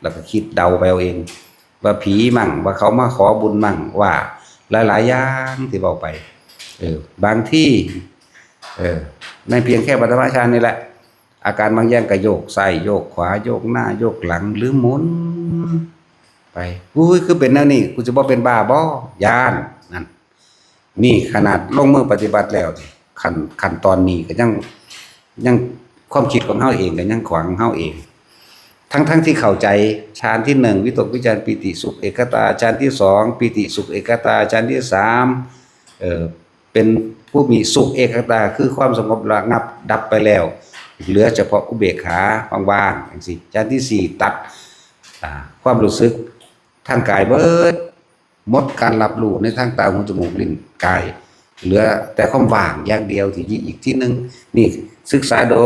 แล้วก็คิดเดาไปเอาเองว่าผีมั่งว่าเขามาขอบุญมั่งว่าหลายๆอย่างที่บอกไปบางที่ในเพียงแค่ปฐมฌานนี่แหละอาการบางอย่างก็โยกซ้ายโยกขวาโยกหน้าโยกหลังหรือหมุนไปอุ้ยคือเป็นแนวนี้กูจะบ่เป็นบ้าบ่ย่านนั่นนี่ขนาดลงมือปฏิบัติแล้วขั้นตอนนี้ก็ยังความคิดของเฮาเองก็ยังขวางเฮาเองทั้งที่เข้าใจฌานที่หนึ่งวิตกวิจารปิติสุขเอกตาฌานที่สองปิติสุขเอกตาฌานที่สามเป็นผู้มีสุขเอกตาคือความสงบระงับดับไปแล้วเหลือเฉพาะอุเบกขาว่างๆอย่างสิฌานที่สี่ตัดความรู้สึกทางกายเบิดหมดการรับรู้ในทางตาหูจมูกลิ้นกายเหลือแต่ความว่างอย่างเดียวที่อีกที่หนึ่งนี่ศึกษาโด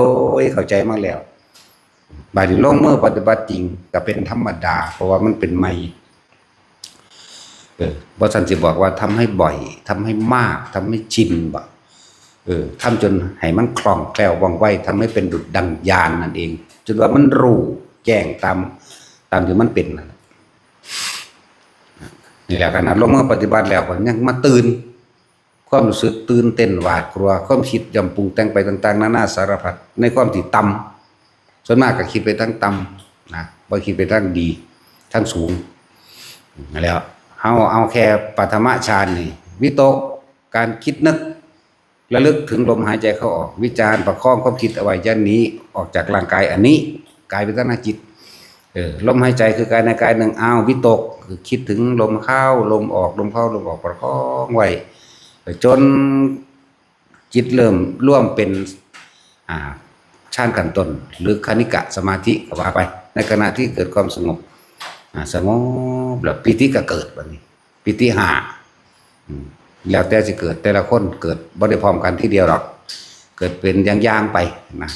ยเข้าใจมาแล้วบาดนี้ลงมือปฏิบัติจริงก็เป็นธรรมดาเพราะว่ามันเป็นไม่เพราะฉันจะบอกว่าทำให้บ่อยทำให้มากทำให้ชินบ่ทำจนให้มันคล่องแคล่วว่องไวทำให้เป็นดุจดังญาณนั่นเองจนว่ามันรู้แจ้งตามที่มันเป็นนี่แหละขนาดลงมือปฏิบัติแล้วก็ยังมาตื่นความรู้สึกตื่นเต้นหวาดกลัวความคิดย่ำปรุงแต่งไปต่างๆนานาสารพัดในความที่ต่ำส่วนมากก็คิดไปทั้งต่ำนะบ่คิดไปทั้งดีทั้งสูงแล้วเอาแค่ปฐมฌานนี่วิตกการคิดนึกระลึกถึงลมหายใจเข้าออกวิจารณ์ประคองความคิดเอาไว้ยันนี้ออกจากร่างกายอันนี้กายเป็นตั้งจิตลมหายใจคือกายในกายหนึ่งวิตกคือคิดถึงลมเข้าลมออกลมเข้าลมออกประคองไว้จนจิตเริ่มร่วมเป็นฌานขั้นต้นหรือคณิกะสมาธิก็ว่าไปในขณะที่เกิดความสงบแล้วปิติก็เกิดแบบนี้ปิติห้าแล้วแต่จะเกิดแต่ละคนเกิดบ่ได้พร้อมกันทีเดียวหรอกเกิดเป็นอย่างๆไปนะ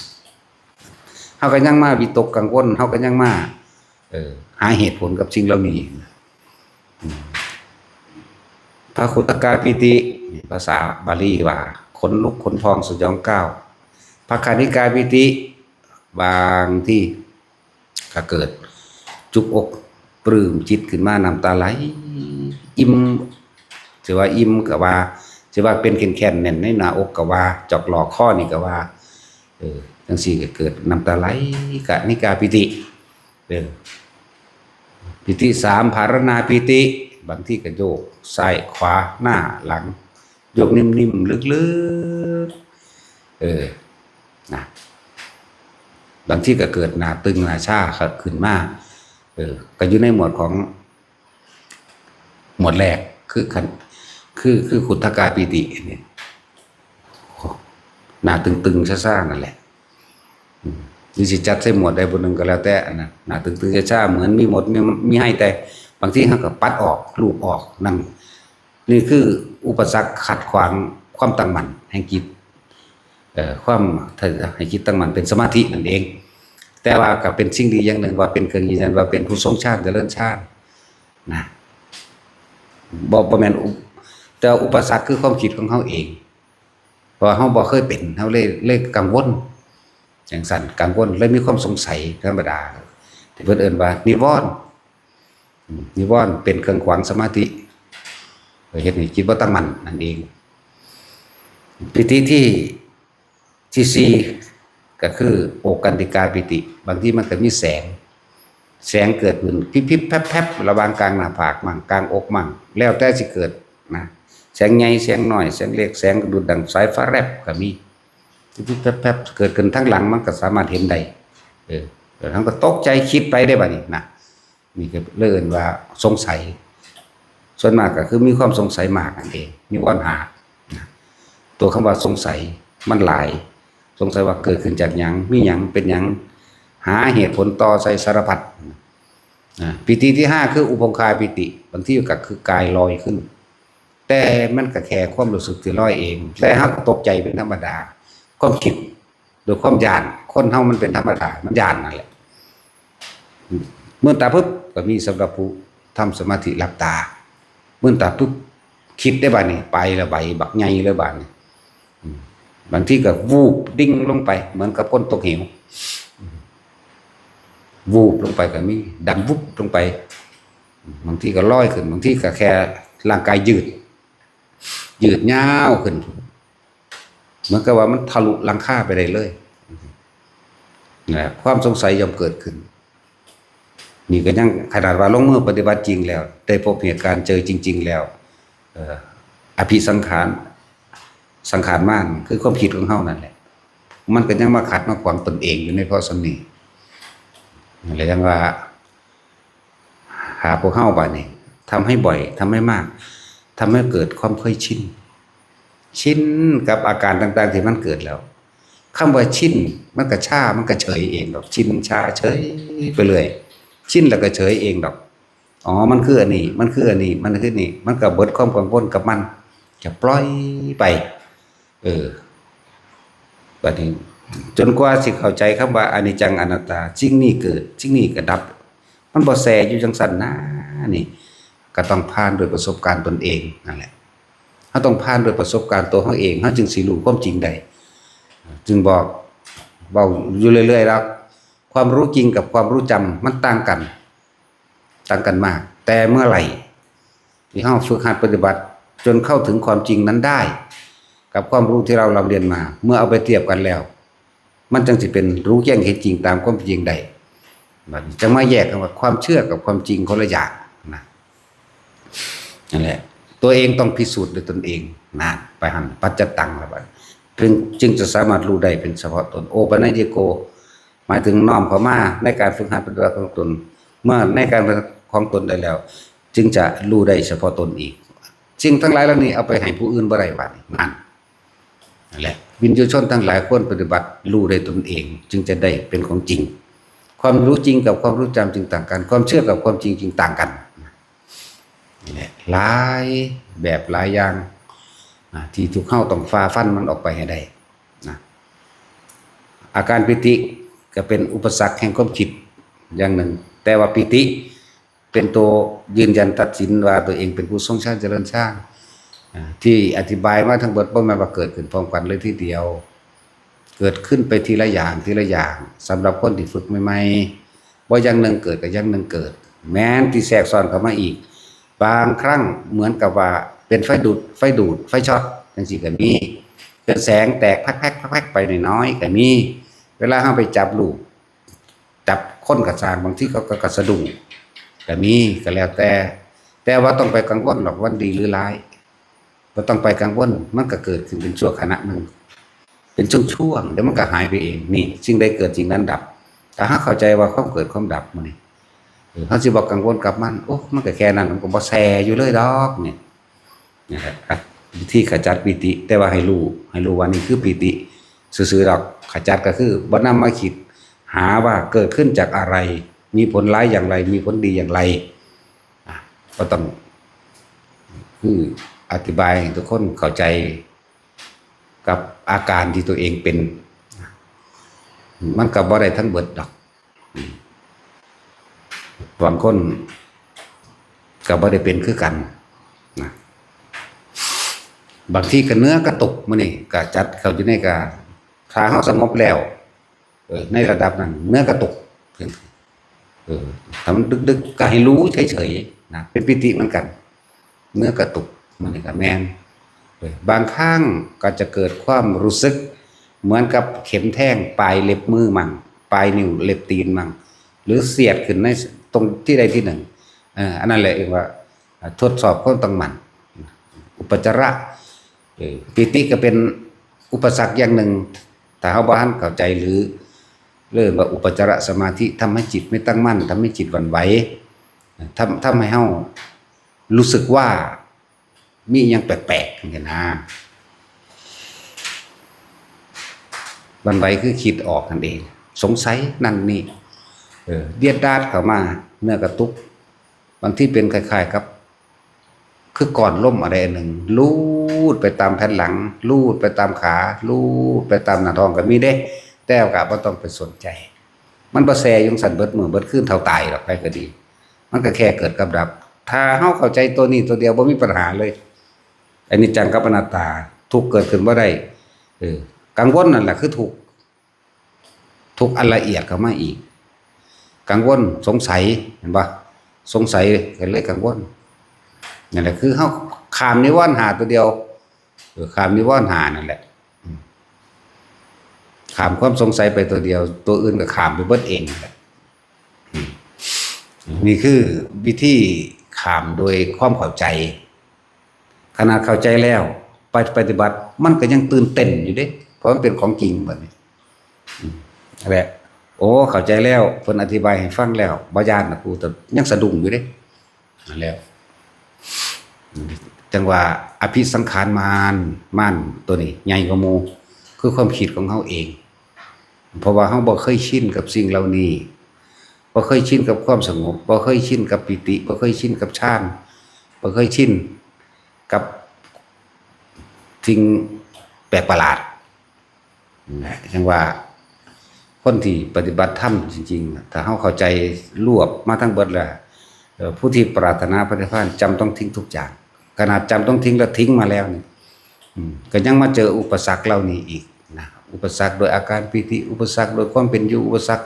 เฮาก็ยังมาวิตกกังวลเฮาก็ยังมาหาเหตุผลกับสิ่งเหล่านี้พระขุตกาปิติภาษาบาลีว่าขนลุกขนพองสยองก้าวพระคณิกาปิติบางที่ก็เกิดจุกอกปลื้มจิตขึ้นมาน้ำตาไหลอิ่มจะว่าอิ่มก็ว่าจะว่าเป็นแข็งๆแน่นในหน้าอกก็ว่าจอกหลอกข้อนี่ก็ว่าจังซี่ก็เกิดน้ำตาไหลกนิกาปิติปิติสามภารณาปิติบางที่ก็โยกซ้ายขวาหน้าหลังโยกนิ่มๆลึกๆนะบางที่ก็เกิดหน้าตึงหน้าชาขึ้นมาก็อยู่ในหมวดของหมวดแรกคือขุทกาปิติเนี่ยหน้าตึงๆซ่าๆนั่นแหละนี่สิจัดใส่หมวดใดบนหนึ่งก็แล้วแต่นะหน้าตึงๆซ่าๆเหมือนมีหมดมีให้แต่บางทีเขาก็ปัดออกลูบออกนั่นนี่คืออุปสรรคขัดขวางความตั้งมั่นแห่งจิตความให้จิตตั้งมั่นเป็นสมาธินั่นเองแต่ว่าก็เป็นสิ่งดีอย่างหนึ่งว่าเป็นเครื่องยืนยันว่าเป็นผู้ทรงชาติเจริญชาตินะบ่แม่นแต่อุปสรรคคือความคิดของเขาเองเพราะเขาบ่เคยเป็นเขาเลยกังวลอย่างสั่นกังวลเลยมีความสงสัยธรรมดาที่เพิ่นเอิ้นว่านิวรณ์เป็นเครื่องขวางสมาธิเฮ็ดให้จิตบ่ตั้งมั่นนั่นเองปิติที่สี่ก็คือโอกันติกาปิติบางทีมันก็มีแสงเกิดขึ้นพิบๆแป๊บๆระหว่างกลางหน้าผากมั่งกลางอกมั่งแล้วแต่สิเกิดนะแสงใหญ่แสงน้อยแสงเล็กแสงดุจดังสายฟ้าแลบก็มีพิบๆแป๊บๆเกิดขึ้นทั้งหลังมันก็สามารถเห็นได้ทั้งก็ตกใจคิดไปได้บัดนี้นะนี่ก็เริ่มว่าสงสัยส่วนมากก็คือมีความสงสัยมากนั่นเองมีปัญหาตัวคำว่าสงสัยมันหลายสงสัยว่าเกิดขึ้นจากหยังมีหยังเป็นหยังหาเหตุผลต่อใส่สารพัดปิติที่ห้าคืออุปงคาปิติบางที่ก็คือกายลอยขึ้นแต่มันก็แค่ความรู้สึกที่ลอยเองแต่เฮาก็ตกใจเป็นธรรมดาความคิดโดยความญาณคนเฮามันเป็นธรรมดามันญาณนั่นแหละเมื่อตาปุ๊บก็มีสำหรับผู้ทำสมาธิหลับตา มื่นตาปุ๊บคิดได้บาดนี้ไปละใบบักใหญ่เลยบาดนี้บางทีก็วูบดิ่งลงไปเหมือนกับคนตกเหววูบลงไปก็มีดันวุบลงไปบางทีก็ลอยขึ้นบางทีก็แค่ร่างกายยืดยาวขึ้นเหมือนกับว่ามันทะลุหลังคาไปได้เลยนะความสงสัยย่อมเกิดขึ้นนี่ก็ยังขนาดว่าลงมือปฏิบัติจริงแล้วได้พบเหตุการณ์เจอจริงๆแล้วอภิสังขารม่านคือความคิดของเฮานั่นแหละมันก็ยังมาขัดมาขวางตนเองอยู่ในเพราะสนิอะไรยังว่าหาพวกเฮาบาดนี้ทำให้บ่อยทำให้มากทำให้เกิดความเคยชินกับอาการต่างๆที่มันเกิดแล้วคำว่าชินมันก็ช้ามันก็เฉยเองดอกชินชาเฉยไปเลยชินแล้วก็เฉยเองดอกอ๋อมันคืออันนี้มันคืออันนี้มันคือนี่มันก็เบิดความกังวลกับมันจะปล่อยไปบัดนี้จนกว่าสิเข้าใจคำว่าอนิจจังอนัตตาสิ่งนี้เกิดสิ่งนี้ก็ดับมันบ่แซ่อยู่จังซั่นนะนี่ก็ต้องผ่านโดยประสบการณ์ตนเองนั่นแหละเฮาต้องผ่านโดยประสบการณ์ตัวเฮาเองเฮาจึงสิรู้ความจริงได้จึงบอกเว้าอยู่เรื่อยๆแล้วความรู้จริงกับความรู้จำมันต่างกันมากแต่เมื่อไหร่ที่เฮาฝึกหัดปฏิบัติจนเข้าถึงความจริงนั้นได้กับความรู้ที่เราเรียนมาเมื่อเอาไปเทียบกันแล้วมันจึงสิเป็นรู้แจ้งเห็นจริงตามความจริงได้จะมาแยกกันว่าความเชื่อกับความจริงคนละอย่างนั่นแหละตัวเองต้องพิสูจน์ด้วยตนเองนานไปหันปัจจตังละบัดจึงจะสามารถรู้ได้เป็นเฉพาะตนโอปัญญิโกหมายถึงน้อมเข้ามาในการฝึกหัดปฏิบัติของตนเมื่อในการของตนได้แล้วจึงจะรู้ได้เฉพาะตนอีกสิ่งทั้งหลายเหล่านี้เอาไปให้ผู้อื่นบ่ได้บัดนั่นแหละวิญญาณชนทั้งหลายควรปฏิบัติรู้ได้ตนเองจึงจะได้เป็นของจริงความรู้จริงกับความรู้จำจึงต่างกันความเชื่อกับความจริงจึงต่างกันนี่แหละหลายแบบหลายอย่างที่ทุกเข้าต้องฝ่าฟันมันออกไปให้ได้นะอาการปิติก็เป็นอุปสรรคแห่งความคิดอย่างหนึ่งแต่ว่าปิติเป็นตัวยืนยันตัดสินว่าตัวเองเป็นผู้ทรงชาติเจริญชาติที่อธิบายมาทั้งหมดบ่แม่นว่าเกิดขึ้นพร้อมกันเลยทีเดียวเกิดขึ้นไปทีละอย่างสำหรับคนที่ฝึกใหม่ๆบ่อย่างหนึ่งเกิดกับอย่างหนึ่งเกิดแม้นที่แทรกซ้อนเข้ามาอีกบางครั้งเหมือนกับว่าเป็นไฟดูดไฟช็อตจังซี่ก็มีเป็นแสงแตกแพกๆไปน้อยๆก็มีเวลาเฮาไปจับลูกจับคนกระสางบางทีเขาก็กระสะดุ้งก็มีก็แล้วแต่ว่าต้องไปกังวลหรอกว่าดีหรือร้ายบ่ต้องไปกังวลมันก็เกิดขึ้นเป็นชั่วขณะนึงเป็นช่วงๆเดี๋ยวมันก็หายไปเองนี่สิ่งใดเกิดสิ่งนั้นดับถ้าหากเข้าใจว่าความเกิดความดับมันนี่เขาสิบอกกังวลกับมันโอ้มันก็แค่นั้นมันก็บ่แซ่อยู่เลยดอกนี่นะครับวิธีขจัดปิติแต่ว่าให้รู้ว่านี่คือปิติซื่อๆดอกขจัดก็คือบ่นำมาคิดหาว่าเกิดขึ้นจากอะไรมีผลร้ายอย่างไรมีผลดีอย่างไรก็ต้องคืออธิบายให้ทุกคนเข้าใจกับอาการที่ตัวเองเป็นมันก็บ่ได้ทั้งเบิดดอกบางคนก็บ่ได้เป็นคือกันนะบางทีก็เนื้อกระตุกมื้อนี้ก็จัดเข้าอยู่ในการถ้าเฮาสงบแล้วในระดับนั้นเนื้อกระตุกถ้ามันดึกๆก็ให้รู้เฉยๆนะเป็นปิติเหมือนกันเนื้อกระตุกมันนี่ก็แม่นบางครั้งก็จะเกิดความรู้สึกเหมือนกับเข็มแทงปลายเล็บมือมั่งปลายนิ้วเล็บตีนมั่งหรือเสียดขึ้นในตรงที่ใดที่หนึ่งอันนั้นแหละเองว่าทดสอบความตั้งมั่นอุปจาระปิติก็เป็นอุปสรรคอย่างหนึ่งถ้าเฮาบ่ทันเข้าใจหรือเริ่มว่าอุปจารสมาธิทำให้จิตไม่ตั้งมั่นทำให้จิตหวั่นไหวทำให้เฮารู้สึกว่ามีอย่างแปลกๆอย่างนี้นะหวั่นไหวคือคิดออกนั่นเองสงสัยนั่นนี่เดียดดาดเข้ามาเนื้อกระตุกบางที่เป็นคล้ายๆกับคือก่อนล่มอะไรหนึ่งลูดไปตามแผ่นหลังลูดไปตามขาลูดไปตามหน้าท้องก็มีเด้แต่ก็บ่ต้องไปสนใจมันบ่แซ่ยงสั่นเบิดมือเบิดคืนเท่าตายหรอกไปก็ดีมันก็แค่เกิดกับดับ ถ้าเฮาเข้าใจตัวนี้ตัวเดียวบ่มีปัญหาเลยอันนี้จังกับอนัตตาทุกข์เกิดขึ้นบ่ได้กังวลนั่นแหละคือทุกข์อันละเอียดเข้ามาอีกกังวลสงสัยเห็นป่ะสงสัยก็เลยกังวลนั่นแหละคือเฮาข้ามนิวรณ์หาตัวเดียวข้ามนิวรณ์หานั่นแหละข้ามความสงสัยไปตัวเดียวตัวอื่นก็ข้ามไปเบิดเองแหละนี่คือวิธีข้ามโดยความเข้าใจขณะเข้าใจแล้วไปปฏิบัติมันก็ยังตื่นเต้นอยู่เด้เพราะมันเป็นของจริงแบบนี้แหละโอ้เข้าใจแล้วเพิ่นอธิบายให้ฟังแล้วบ่ย่านนะกูแต่ยังสะดุ้งอยู่เด้นั่นแล้วจังว่าอภิสังขารมานตัวนี้ใหญ่กว่าหมู่คือความคิดของเฮาเองเพราะว่าเฮาบ่เคยชินกับสิ่งเหล่านี้บ่เคยชินกับความสงบบ่เคยชินกับปิติบ่เคยชินกับฌานบ่เคยชินกับสิ่งแปลกประหลาดจังว่าคนที่ปฏิบัติธรรมจริงๆถ้าเฮาเข้าใจรวบมาทั้งเบิดแล้วผู้ที่ปรารถนาพระนิพพานจำต้องทิ้งทุกอย่างขนาดจำต้องทิ้งแล้วทิ้งมาแล้วนี่ก็ยังมาเจออุปสรรคเหล่านี้อีกนะอุปสรรคโดยอาการปิติอุปสรรคโดยความเป็นอยู่อุปสรรค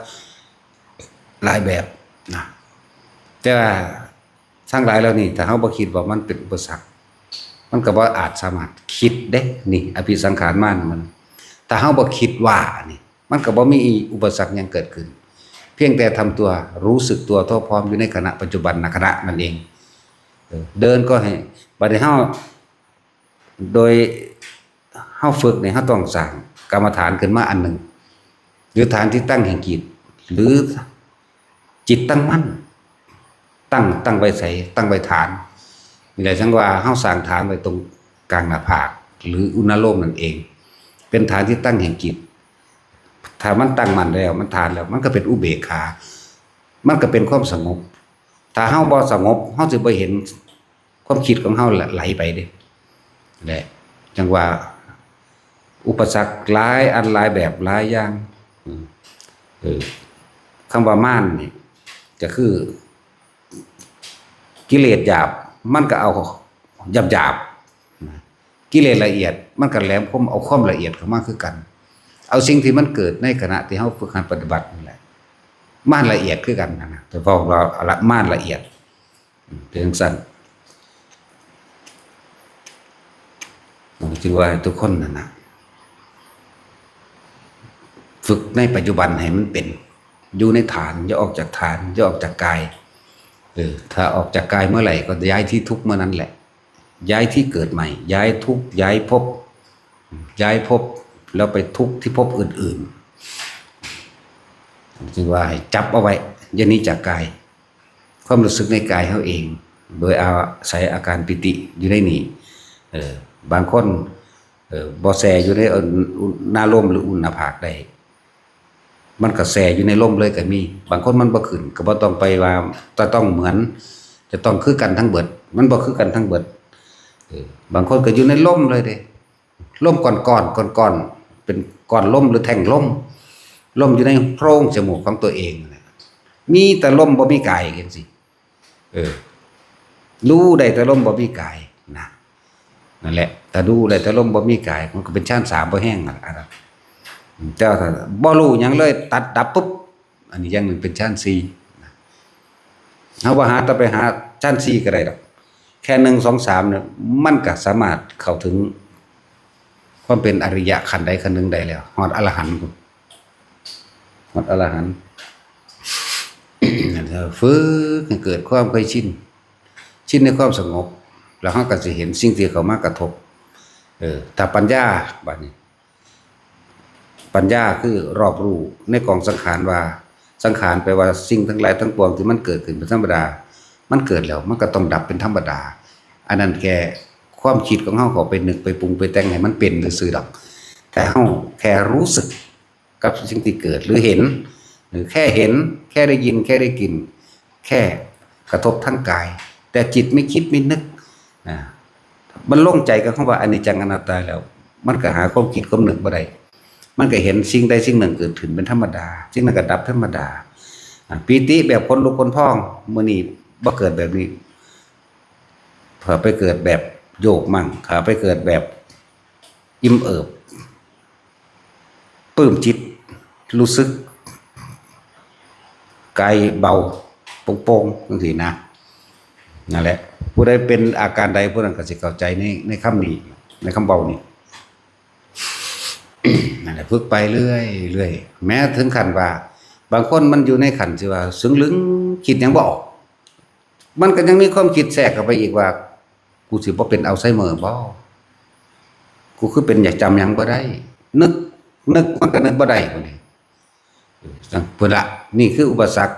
หลายแบบนะแต่ว่าทั้งหลายแล้วนี่ถ้าเฮาบ่คิดว่ามันเป็นอุปสรรคมันก็บ่อาจสามารถคิดเด้นี่อภิสังขารมันถ้าเฮาบ่คิดว่านี่มันก็บ่มีอุปสรรคหยังเกิดขึ้นเพียงแต่ทำตัวรู้สึกตัวทั่วพร้อมอยู่ในขณะปัจจุบันขณะนั่นเองเดินก็ให้บัดนี้เฮาโดยเฮาฝึกนี่เฮาต้องสร้างกรรมฐานขึ้นมาอันหนึ่งหรือฐานที่ตั้งแห่งจิตหรือจิตตั้งมั่นตั้งไว้ใส่ตั้งไว้ฐานนี่แหละจังว่าเฮาสร้างฐานไว้ตรงกลางหน้าผากหรืออุณโลมนั่นเองเป็นฐานที่ตั้งแห่งจิตถ้ามันตั้งมั่นแล้วมันฐานแล้วมันก็เป็นอุเบกขามันก็เป็นความสงบถ้าเฮาบ่สงบเฮาสิบ่เห็นความคิดของเฮาไหลไปเด้แหละจังว่าอุปสรรคหลายอันหลายแบบหลายอย่างคำว่าม่านนี่ก็คือกิเลสหยาบมันก็เอาหยาบกิเลสละเอียดมันก็แหลมคมเอาความละเอียดเข้ามาคือกันเอาสิ่งที่มันเกิดในขณะที่เฮาฝึกหัดปฏิบัตินั่นแหละม่านละเอียดคือกันนะแต่พอเราละม่านละเอียดเป็นจังซั่นจึงว่าทุกคนนั่นนะฝึกในปัจจุบันให้มันเป็นอยู่ในฐานอย่าออกจากฐานอย่าออกจากกายถ้าออกจากกายเมื่อไหร่ก็ย้ายที่ทุกเมื่อนั้นแหละย้ายที่เกิดใหม่ย้ายทุกย้ายภพแล้วไปทุกที่ภพอื่นๆจึงว่าให้จับเอาไว้อย่าหนีจากกายความรู้สึกในกายเขาเองโดยเอาใส่อาการปิติอยู่ในนี้บางคนบ่แสอยู่ในหน้าลมหรืออุ่นหน้าผากได้มันก็แสอยู่ในลมเลยก็มีบางคนมันบ่ขึ้นก็บ่ต้องไปว่าจะต้องเหมือนจะต้องคือกันทั้งเบิดมันบ่คือกันทั้งเบิดบางคนก็อยู่ในลมเลยเด้ลมก้อนเป็นก้อนลมหรือแท่งลมอยู่ในโพรงจมูกของตัวเองมีแต่ลมบ่มีกายจังซี่รู้ได้แต่ลมบ่มีกายนั่นแหละถ้าดูได้แต่ลมบ่มีกายมันก็เป็นฌาน3บ่แห้งอะไรเจ้าถ้าบ่รู้หยังเลยตัดดับปุ๊บอันนี้อย่างหนึ่งเป็นฌาน4เฮาบ่หาต่อไปหาฌาน4ก็ได้ดอกแค่1 2 3เนี่ยมันก็สามารถเข้าถึงความเป็นอริยะขั้นใดขั้นหนึ่งได้แล้วฮอดอรหันต์ฮอดอรหันต์นั่นฝึกให้เกิดความเคยชินในความสงบแล้วเราก็จะเห็นสิ่งที่เข้ามากระทบถ้าปัญญาบัดนี้ปัญญาคือรอบรู้ในกองสังขารว่าสังขารแปลว่าสิ่งทั้งหลายทั้งปวงที่มันเกิดขึ้นเป็นธรรมดามันเกิดแล้วมันก็ต้องดับเป็นธรรมดาอันนั้นแค่ความคิดของเฮาเขาไปนึกไปปรุงไปแต่งให้มันเป็นซื่อๆดอกแต่เฮาแค่รู้สึกกับสิ่งที่เกิดหรือเห็นหรือแค่เห็นแค่ได้ยินแค่ได้กลิ่นแค่กระทบทั้งกายแต่จิตไม่คิดไม่นึกมันโล่งใจกับคำว่าอนิจจังอนัตตาแล้วมันก็หาความคิดความนึกบ่ได้มันก็เห็นสิ่งใดสิ่งหนึ่งเกิดขึ้นเป็นธรรมดาสิ่งนั้นก็ดับธรรมดาปีติแบบคนลุกคนพองมื้อนี้บ่เกิดแบบนี้ ขาไปเกิดแบบโยกมั่งขาไปเกิดแบบอิ่มเอิบปลื้มจิตรู้สึกกายเบาโปร่งๆบางทีนะนั่นแหละผู้ใดเป็นอาการใดผู้นั้นก็สิเข้าใจในคำนี้ในคำเบานี้นั่นแหละฝึกไปเรื่อยแม้ถึงขั้นว่าบางคนมันอยู่ในขั้นที่ว่าซึ้งลึงคิดยังบ่ออกมันก็ยังมีความคิดแทรกเข้าไปอีกว่ากูสิบ่เป็นอัลไซเมอร์บ่กูคือเป็นอยากจำหยังบ่ได้นึกมันก็นึกบ่ได้พุ่นนี่เพิ่นละนี่คืออุปสรรค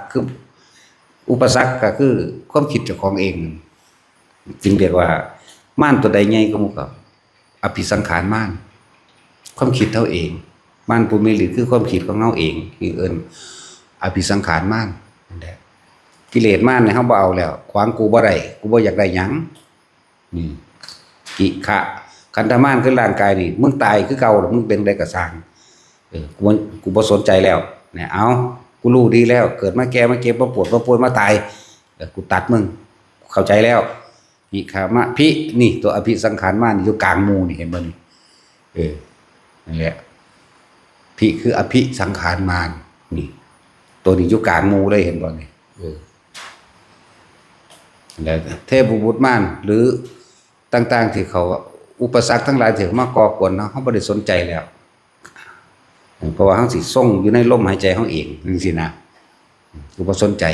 ก็คือความคิดเจ้าของเองจึงเรียกว่าม่านตัวใดใหญ่ก็หมู่ก็อภิสังขารม่านความคิดเฮาเองม่านผู้มีฤทธิ์คือความคิดของเฮาเองคือเอิ้นอภิสังขารม่านนั่นแหละกิเลสม่านเนี่ยเฮาบ่เอาแล้วขวางกูบ่ได้กูบ่อยากได้หยังนี่กิขะขันธม่านคือร่างกายนี่มึงตายคือเก่ามึงเป็นได้ก็สร้างกูบ่สนใจแล้วเนี่ยเอากูรู้ดีแล้วเกิดมาแก่มาเก็บมาปวดมาป่วยมาตายกูตัดมึงเข้าใจแล้วกิขามะพินี่ตัวอภิสังขารม่านอยู่กลางหมู่นี่เห็นบ่นี่นั่นแหละพิคืออภิสังขารม่านนี่ตัวนี้อยู่กลางหมู่เลยเห็นบ่นี่แล้วเทพบุตรม่านหรือต่างๆที่เขาอุปสรรคทั้งหลายที่เขามาก่อกวนเฮาบ่ได้สนใจแล้วเพราะว่าเฮาสิส่งอยู่ในลมหายใจเฮาเองจังซี่นะกูบ่สนใจ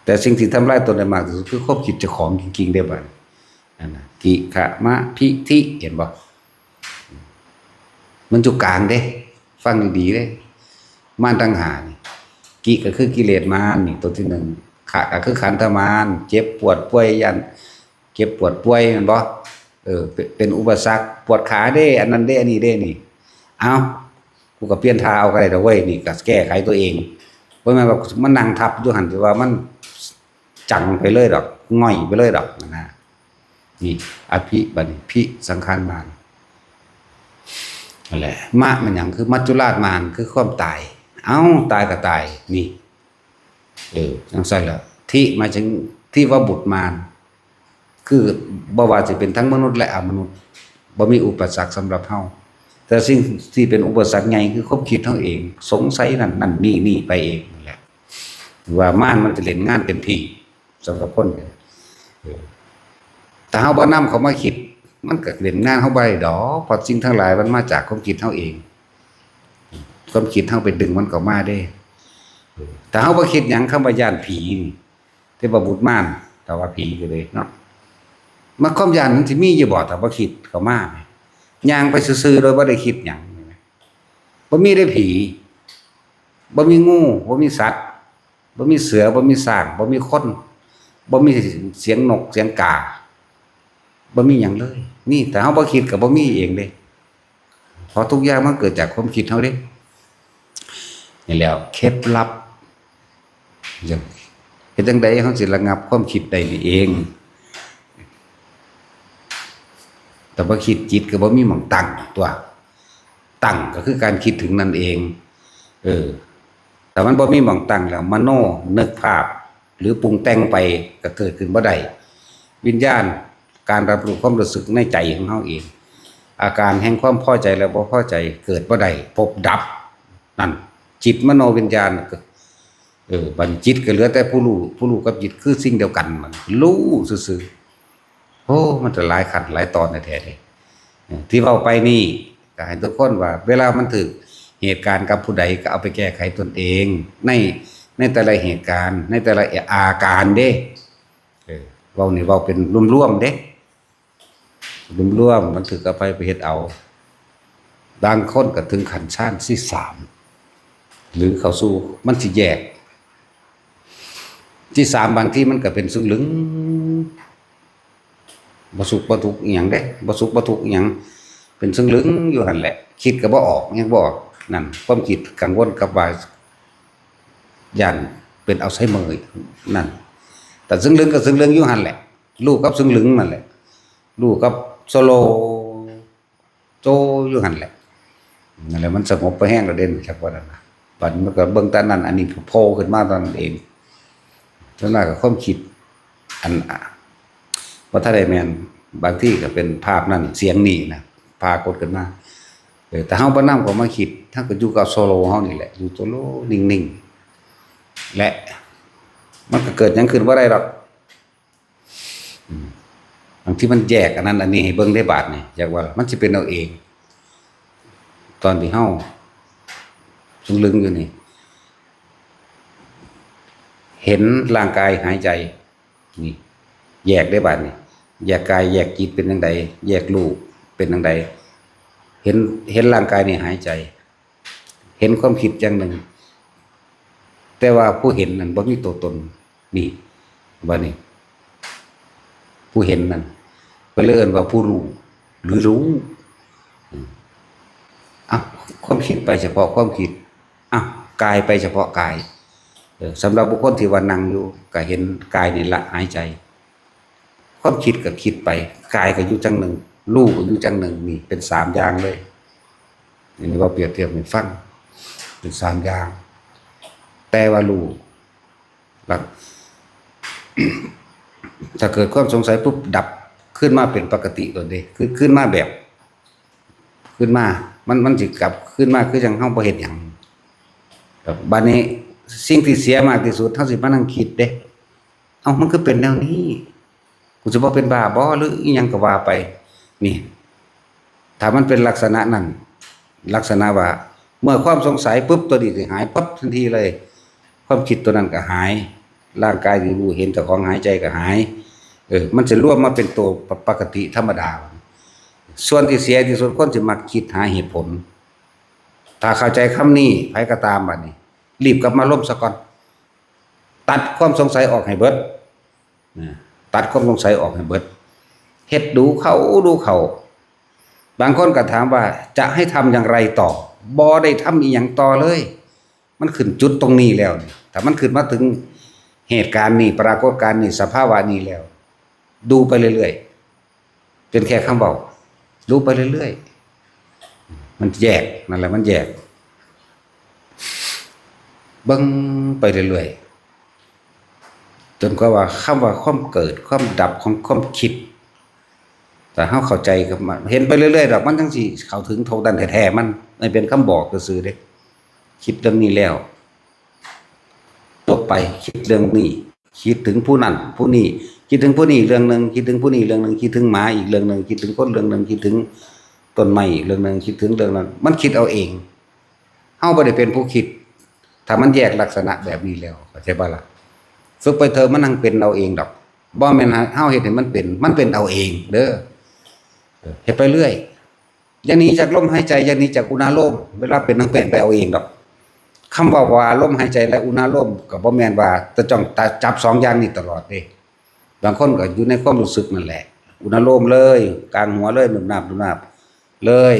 แต่สิ่งที่ทำลายตนได้มากที่สุดคือความคิดเจ้าของจริงๆได้บัดนั่นน่ะกิขะมะพิธิเห็นบ่มันอยู่กลางเด้ฟังดีๆเด้ม่านตั้งหานี่กิก็คือกิเลสมารนี่ตัวที่1ขะก็คือขันธมารเจ็บปวดป่วยยันเจ็บปวดป่วยแม่นบ่เป็นอุปสรรคปวดขาเด้อันนั้นเด้อันนี้เด้นี่เอากูก็เปลี่ยนท่าเอาก็ได้ดอกเว้ยนี่ก็แก้ไขตัวเองบ่แม่นว่ามันนั่งทับอยู่หั่นสิว่ามันจังไปเลยดอกง่อยไปเลยดอกนะนี่อภิบัดนี้พิสังขารมารนั่นแหละมะมันหยังคือมัจจุราชมารคือความตายเอ้าตายก็ตายนี่จังซั่นล่ะที่มาถึงที่ว่าบุตรมารคือบ่ว่าสิเป็นทั้งมนุษย์และอมนุษย์บ่มีอุปสรรคสำหรับเฮาแต่สิ่งที่เป็นอุปสรรคใหญ่คือความคิดเฮาเองสงสัยนั่นนี่ไปเองนั่นแหละว่ามารมันจะเล่นงานเต็มที่สำหรับคนแต่เฮาบ่นำเขามาคิดมันก็เล่นงานเฮาบ่ได้ดอกเพราะสิ่งทั้งหลายมันมาจากความคิดเฮาเองความคิดเฮาไปดึงมันเข้ามาได้แต่เฮาบ่คิดหยังคำว่าย้านผีนี่เทพบุตรมารแต่ว่าผีก็เลยเนาะมันความย้านมันสิมีอยู่บ่ถ้าบ่คิดเข้ามาย่างไปซื่อๆโดยบ่ได้คิดหยังบ่มีได้ผีบ่มีงูบ่มีสัตว์บ่มีเสือบ่มีช้างบ่มีคนบ่มีเสียงนกเสียงกาบ่มีหยังเลยนี่แต่เฮาบ่คิดก็บ่มีเองเด้เพราะทุกอย่างมันเกิดจากความคิดเฮาเด้นี่แล้วเคล็ดลับจังเฮ็ดจังได๋เฮาสิระงับความคิดได้นี่เองแต่บ่คิดจิตก็บ่มีหม้องตั้งตัวตั้งก็คือการคิดถึงนั่นเองแต่มันบ่มีหม้องตั้งแล้วมโนนึกภาพหรือปรุงแต่งไปก็เกิดขึ้นบ่ได้วิญญาณการรับรู้ความรู้สึกในใจของเฮาเองอาการแห่งความพอใจและบ่พอใจเกิดบ่ได้พบดับนั่นจิตมโนวิญญาณบัดจิตก็เหลือแต่ผู้รู้กับจิตคือสิ่งเดียวกันมันรู้ซื่อๆโอ้มันจะหลายขั้นหลายตอนแท้ๆเลยที่เว้าไปนี่ก็ให้ทุกคนว่าเวลามันถึกเหตุการณ์กับผู้ใดก็เอาไปแก้ไขตนเองในแต่ละเหตุการณ์ในแต่ละอาการเด้เว้านี่เว้าเป็นรวมๆเด้รวมๆมันถึกเอาไปเฮ็ดเอาบางคนก็ถึงขั้นฌานที่3หรือเข้าสู่มันสิแยกที่3บางทีมันก็เป็นสึงลึงบ่สุขบ่ทุกข์อีหยังเด้บ่สุขบ่ทุกข์อีหยังเป็นสึงลึงอยู่หั่นแหละคิดก็บ่ออกยังบ่ออกนั่นความคิดกังวลกับว่าย่านเป็นอัลไซเมอร์นั่นแต่สึงลึงก็สึงลึงอยู่หั่นแหละรู้กับสึงลึงนั่นแหละรู้กับโซโลโจอยู่หั่นแหละนั่นแหละมันสงบไปแห้งแล้วเด่นครับว่านั่นน่ะบัดมันก็เบิ่งแต่นั้นอันนี้โผล่ขึ้นมาตอนนั้นเองส่วนมากก็ความคิดอัน ราะถ้าได้แม่นบางที่ก็เป็นภาพนั่นเสียงนี่นะพากดกันมาแต่เฮาบ่นำก็มาคิดถ้าก็อยู่กับโซโลเฮานี่แหละอยู่โซโลนิ่งๆและมันก็เกิดหยังขึ้นบ่ได้หรอกบางทีมันแยกอันนั้นอันนี้ให้เบิ่งได้บาดนี่อยากว่ามันสิเป็นเอาเองตอนที่เฮาลึงอยู่นี่เห็นร่างกายหายใจนี่แยกได้บาดนี่แยกกายแยกจิตเป็นจังไดแยกรูปเป็นจังไดเห็นร่างกายนี่หายใจเห็นความคิดอย่างหนึ่งแต่ว่าผู้เห็นนั้นบ่มีตัวตนนี่ว่านี่ผู้เห็นนั้นก็เรียกว่าผู้รู้หรือรู้ความคิดไปเฉพาะความคิดกายไปเฉพาะกายสำหรับบุคคลที่ว่านั่งอยู่ก็เห็นกายนี่ละหายใจความคิดก็คิดไปกายก็อยู่จังหนึ่งรู้ก็อยู่จังหนึ่งนี่เป็น3อย่างเลยนี่ว่าเปรียบเทียบให้ฟังเป็น3อย่างแต่ว่ารู้หลัก ถ้าเกิดความสงสัยปุ๊บดับขึ้นมาเป็นปกติตัวเดียวขึ้นมาแบบขึ้นมามันสิกลับขึ้นมาคือจังเฮาบ่เฮ็ดหยังแบบบัดนี้สิ่งที่เสียมากที่สุดเฮาสิมานั่งคิดเด้มันคือเป็นแนวนี้กูจะบ่เป็นบ้าบ่หรืออีหยังก็ว่าไปนี่ถ้ามันเป็นลักษณะนั้นลักษณะว่าเมื่อความสงสัยปุ๊บตัวนี้สิหายปั๊บทันทีเลยความคิดตัวนั้นก็หายร่างกายที่รู้เห็นเจ้าของหายใจก็หายมันจะรวมมาเป็นตัวปกติธรรมดาส่วนที่เสียที่สุดคนสิมักคิดหาเหตุผลถ้าเข้าใจคำนี้ไผก็ตามบัดนี้รีบกลับมาล้มซะก่อนตัดความสงสัยออกให้เบิดตัดความสงสัยออกให้เบิดเฮ็ดดูเขาบางคนก็ถามว่าจะให้ทำอย่างไรต่อบ่ได้ทำอีหยังต่อเลยมันขึ้นจุดตรงนี้แล้วถ้ามันขึ้นมาถึงเหตุการณ์นี้ปรากฏการณ์นี้สภาวะนี้แล้วดูไปเรื่อยๆเป็นแค่คำบอกดูไปเรื่อยๆมันแยกนั่นแหละมันแยกเบิ่งไปเรื่อยๆจนกว่าคำว่าความเกิดความดับของความคิดแต่เฮาเข้าใจกับมันเห็นไปเรื่อยๆดอกมันจังสิเข้าถึงโทดันแท้ๆมันไม่เป็นคำบอกซื่อๆเด้คิดเรื่องนี้แล้วจบไปคิดเรื่องนี้คิดถึงผู้นั้นผู้นี้คิดถึงผู้นี้เรื่องนึงคิดถึงผู้นี้เรื่องนึงคิดถึงหมาอีกเรื่องนึงคิดถึงคนเรื่องนึงคิดถึงต้นไม้อีกเรื่องนึงคิดถึงเรื่องนั้นมันคิดเอาเองเฮาบ่ได้เป็นผู้คิดถ้ามันแยกลักษณะแบบนี้แล้วเข้าใจบ่ล่ะฝึกไปเถอะมันนั่งเป็นเอาเองดอกบ่แม่นเฮาเฮ็ดให้มันเป็นเอาเองเด้อเฮ็ดไปเรื่อยอย่าหนีจากลมหายใจอย่าหนีจากอุณาโลมเวลาเป็นนั่งเป็นไปเอาเองดอกคำว่าลมหายใจและอุณาโลมก็บ่แม่นว่าจะจ้องจับ2อย่างนี้ตลอดเด้บางคนก็อยู่ในความรู้สึกนั่นแหละอุณาโลมเลยกลางหัวเลยหนุบหนาบเลย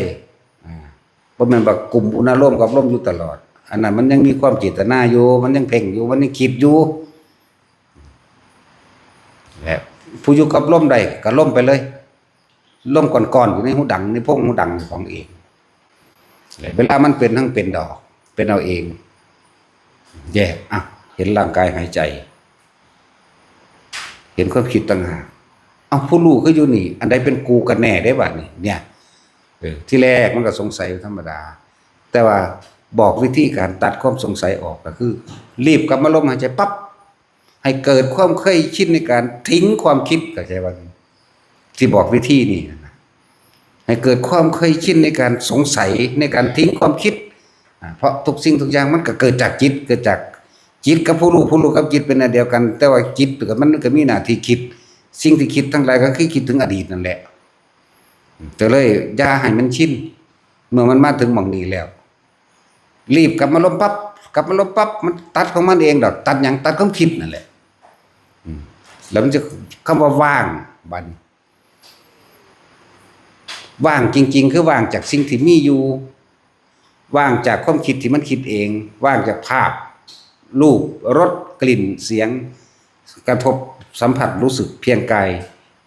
บ่แม่นว่ากลุ่มอุณาโลมกับลมอยู่ตลอดอันนั้นมันยังมีความเจตนาอยู่มันยังเพ่งอยู่มันยังคิดอยู่และผู้อยู่กับลมได้ก็ลมไปเลยลมก่อนๆอยู่ในหูดังในพงหูดังของเองเวลามันเป็นทั้งเป็นดอกเป็นเอาเองแยกเห็นร่างกายหายใจเห็นความคิดต่างหากผู้รู้คืออยู่นี่อันใดเป็นกูกันแน่ได้บัดนี้เนี่ยที่แรกมันก็สงสัยธรรมดาแต่ว่าบอกวิธีการตัดความสงสัยออกก็คือรีบกลับมาลมหายใจปั๊บให้เกิดความเคยชินในการทิ้งความคิดเข้าใจว่าที่บอกวิธีนี่ให้เกิดความเคยชินในการสงสัยในการทิ้งความคิดเพราะทุกสิ่งทุกอย่างมันก็เกิดจากจิตเกิดจากจิตกับผู้รู้กับจิตเป็นอันเดียวกันแต่ว่าจิตกับมันก็มีหน้าที่คิดสิ่งที่คิดทั้งหลายก็คือคิดถึงอดีตนั่นแหละแต่เลยอย่าให้มันชินเมื่อมันมาถึงหม่องนี้แล้วรีบกลับมาลมปั๊บมันตัดของมันเองดอกตัดหยังตัดความคิดนั่นแหละแล้วมันจะคำว่าว่างบัดว่างจริงๆคือว่างจากสิ่งที่มีอยู่ว่างจากความคิดที่มันคิดเองว่างจากภาพรูปรสกลิ่นเสียงกระทบสัมผัสรู้สึกเพียงกาย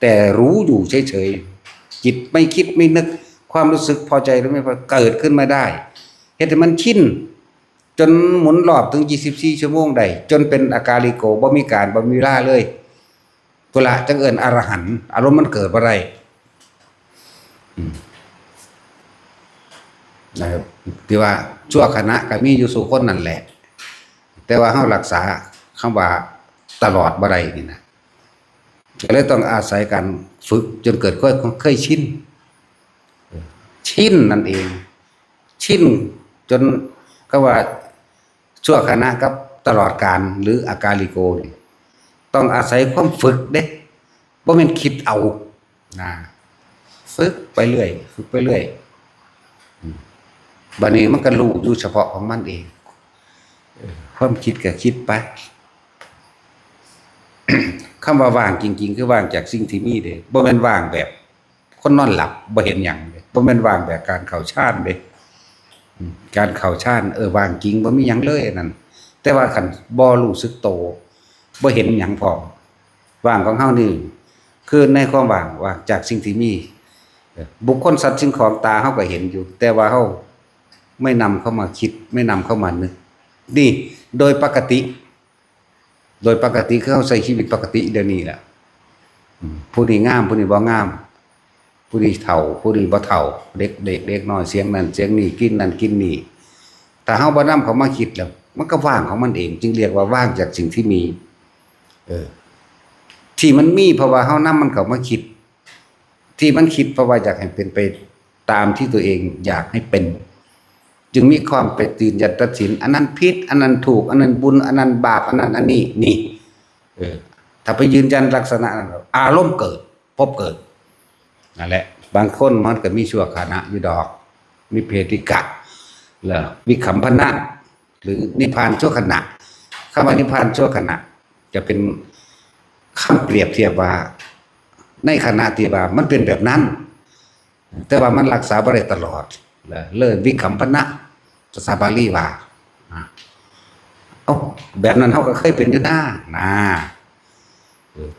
แต่รู้อยู่เฉยๆจิตไม่คิดไม่นึกความรู้สึกพอใจหรือไม่พอเกิดขึ้นมาได้เฮ็ดให้มันชินจนหมุนรอบถึง24ชั่วโมงได้จนเป็นอาการลิโกบ่มีการบ่มีเวลาเลย ผ กุละจังเอิ้นอรหันต์อารมณ์มันเกิดบ่ได้นะครับที่ว่าชั่วขณะก็มีอยู่สู่คนนั่นแหละแต่ว่าเฮารักษาคำว่าตลอดบ่ได้นี่นะก็เลยต้องอาศัยการฝึกจนเกิดเคยชินนั่นเองชินจนก็ว่าชั่วขณะกับตลอดกาลหรืออากาลิโกนี่ต้องอาศัยความฝึกเด้บ่แม่นคิดเอานะฝึกไปเรื่อยฝึกไปเรื่อยบัดนี้มันก็รู้อยู่เฉพาะของมันเองความคิดก็คิดไป คำว่าว่างจริงๆคือว่างจากสิ่งที่มีเด้บ่แม่นว่างแบบคนนอนหลับบ่เห็นหยังเด้บ่แม่นว่างแบบการเข้าฌานเด้การเข้าฌานว่างจริงบ่มีหยังเลยนั่นแต่ว่าคันบ่รู้สึกโตบ่เห็นหยังพอว่างของเฮานี่คือในความว่างจากสิ่งที่มีบุคคลสัตว์สิ่งของตาเฮาก็เห็นอยู่แต่ว่าเฮาไม่นำเข้ามาคิดไม่นำเข้ามานึกนี่โดยปกติคือเฮาใช้ชีวิตปกติเดี๋ยวนี้แหละผู้นี้งามผู้นี้บ่งามผู้นี้เฒ่าผู้นี้บ่เฒ่าเด็กน้อยเสียงนั้นเสียงนี้กินนั่นกินนี่ถ้าเฮาบ่นำเข้ามาคิดแล้วมันก็ว่างของมันเองจึงเรียกว่าว่างจากสิ่งที่มีที่มันมีเพราะว่าเฮานำมันเข้ามาคิดที่มันคิดเพราะว่าอยากให้เป็นไปตามที่ตัวเองอยากให้เป็นจึงมีความไปตื่นยันตัดสินอันนั้นผิดอันนั้นถูกอันนั้นบุญอันนั้นบาปอันนั้นอันนี้นี่ถ้าไปยืนยันลักษณะนั้นอารมณ์เกิดพบเกิดนั่นแหละบางคนมันก็มีชั่วขณะอยู่ดอกมีเพติกะแล้วมีขัมพนะหรือนิพพานชั่วขณะคำว่านิพพานชั่วขณะจะเป็นคำเปรียบเทียบว่าในขณะที่ว่ามันเป็นแบบนั้นแต่ว่ามันรักษาบ่ได้ตลอดเลิศวิคัมปนะภาษาบาลีว่าแบบนั้นเขาก็เคยเป็นอยู่นะ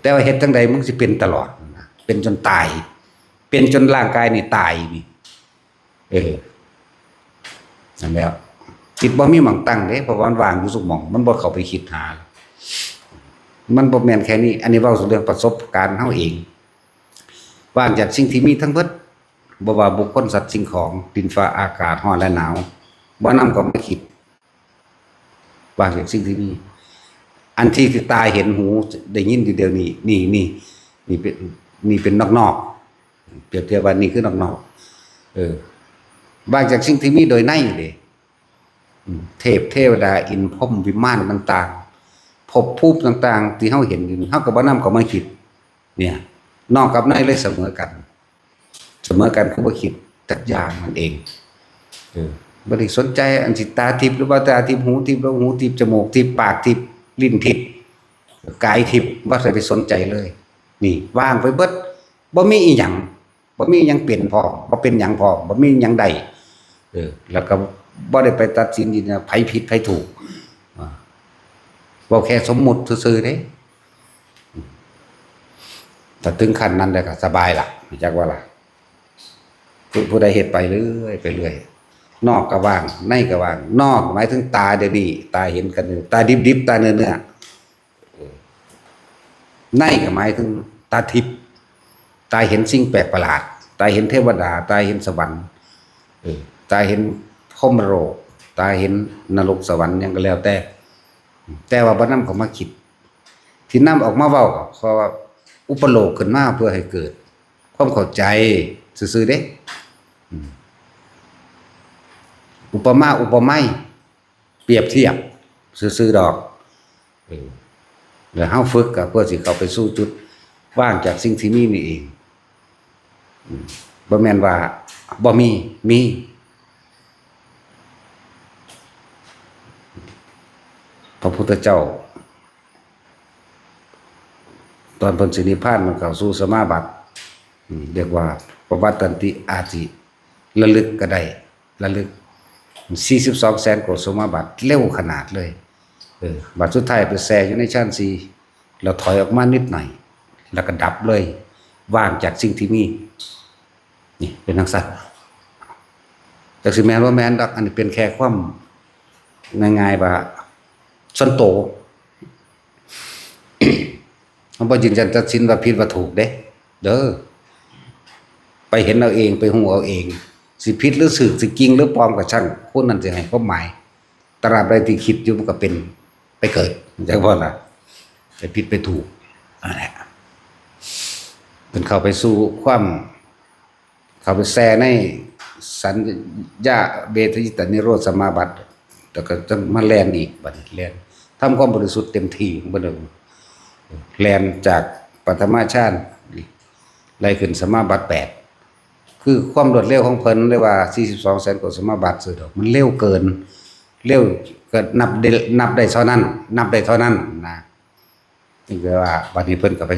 แต่ว่าเฮ็ดจังใดมึงสิเป็นตลอดนะเป็นจนตายเป็นจนร่างกายนี่ตายนี่นั่นแล้วจิตบ่มีหม่องตั้งเด้เพราะว่ามันว่างอยู่สุกหม่องมันบ่เข้าไปคิดหามันบ่แม่นแค่นี้อันนี้เว้าสู่เรื่องประสบการณ์เฮาเองว่างจากสิ่งที่มีทั้งเบิดบ่ว่าบุคคลสัตว์สิ่งของดินฟ้าอากาศร้อนและหนาวบ่นำก็ไม่คิดว่างจากสิ่งที่มีอันที่คือตาเห็นหูได้ยินอยู่เดี๋ยวนี้นี่เป็นนอกๆเปรียบเทียบว่านี่คือนอกๆว่างจากสิ่งที่มีโดยในเด้เทวดาอินทร์พรหมวิมานต่างๆภพภูมิต่างๆที่เฮาเห็นอยู่เฮาก็บ่นำก็ไม่คิดเนี่ยนอกกับในเลยเสมอกันคือบ่คิดจักอย่างมันเองบ่ได้สนใจอันสิตาทิพย์หรือว่าตาทิพย์หูทิพย์แล้วหูทิพย์จมูกทิพย์ปากทิพย์ลิ้นทิพย์กายทิพย์บ่ได้ไปสนใจเลยนี่ว่างไปเบิดบ่มีอีหยังเปลี่ยนพอบ่เป็นหยังพอบ่มีหยังใดแล้วก็บ่ได้ไปตัดสินว่าไผผิดไผถูกเว้าแค่สมมุติซื่อๆเด้ถ้าถึงขั้นนั้นแล้วก็สบายล่ะจักว่าล่ะผู้ใดเฮ็ดไปเรื่อยนอกก็ว่างในก็ว่างนอกหมายถึงตาเดี๋ยวนี้ตาเห็นกันตาดิบๆตาเนื้อในก็หมายถึงตาทิพย์ตาเห็นสิ่งแปลกประหลาดตาเห็นเทวดาตาเห็นสวรรค์ตาเห็นพรหมโลกตาเห็นนรกสวรรค์หยังก็แล้วแต่ว่าบ่นำเข้ามาคิดที่นำออกมาเว้าเพราะว่าอุปโลกขึ้นมาเพื่อให้เกิดความเข้าใจซื่อๆเด้อุปมาอุปไมยเปรียบเทียบซื่อๆดอกแล้วเฮาฝึกก็เพื่อสิเข้าไปสู่จุดว่างจากสิ่งที่มีนี่เองบ่แม่นว่าบ่มีพระพุทธเจ้าตอนเพิ่นสินิพพานมันเข้าสู่สมาบัติเรียกว่าปวัตตันติอาจิระลึกก็ได้ระลึก42แสนโกฏสมาบัติเร็วขนาดเลยบัดสุดท้ายไปแซ่อยู่ในชั้น4แล้วถอยออกมานิดหน่อยแล้วก็ดับเลยว่างจากสิ่งที่มีนี่เป็นจังซั่นจักสิแม่นว่าแม่นดอกอันนี้เป็นแค่ความง่ายๆว่าส่วนโต มันบ่ยืนยันตัดสินว่าผิดว่าถูกเด้เด้อไปเห็นเอาเองไปฮู้เอาเองสิผิดหรือถูกสิจริงหรือปลอมก็ช่างคนนั้นสิให้ความหมายตราบใดที่คิดอยู่มันก็เป็นไปเกิดจังบ่ล่ะไปผิดไปถูกนั่นแหละเพิ่นเข้าไปสู่ความเข้าไปแซ่ในสัญญาเบทยิตนิโรธสมาบัติแต่ก็ต้องมาแล่นอีกบัดนี้แล่นทำความบริสุทธิ์เต็มที่บ่ได้แล่นจากปฐมฌานไล่ขึ้นสมาบัติ8คือความรวดเร็วของเพิ่นเรียกว่า42แสนกว่าสมาบัติซื่อดอกมันเร็วเกินเร็วก็นับได้เท่านั้นนับได้เท่านั้นนะนี่คือว่าบัดนี้เพิ่นก็ไป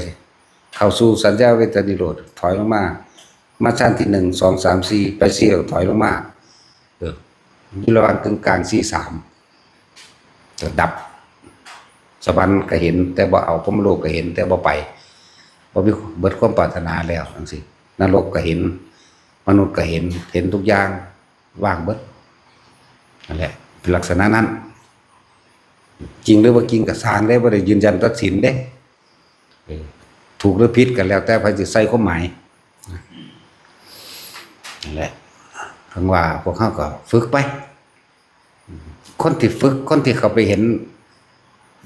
เข้าสู่สัญญาเวทนิโรธถอยลงมาชั้นที่1 2 3 4ไป4ถอยลงมาอยู่ระหว่างกึ่งกลาง43จะดับสวรรค์ก็เห็นแต่บ่เอาพรหมโลกก็เห็นแต่บ่ไปบ่มีเบิดความปรารถนาแล้วจังซี่นรกก็เห็นมนุษย์ก็เห็นทุกอย่างว่างเบิดนั่นแหละเป็นลักษณะนั้นจริงหรือบ่จริงก็สร้างได้บ่ได้ยืนยันตัดสินเด้ถูกหรือผิดกันแล้วแต่ไผสิใส่ความหมายนั่นแหละคำว่าพวกเขาก็ฝึกไปคนที่ฝึกคนที่เขาไปเห็น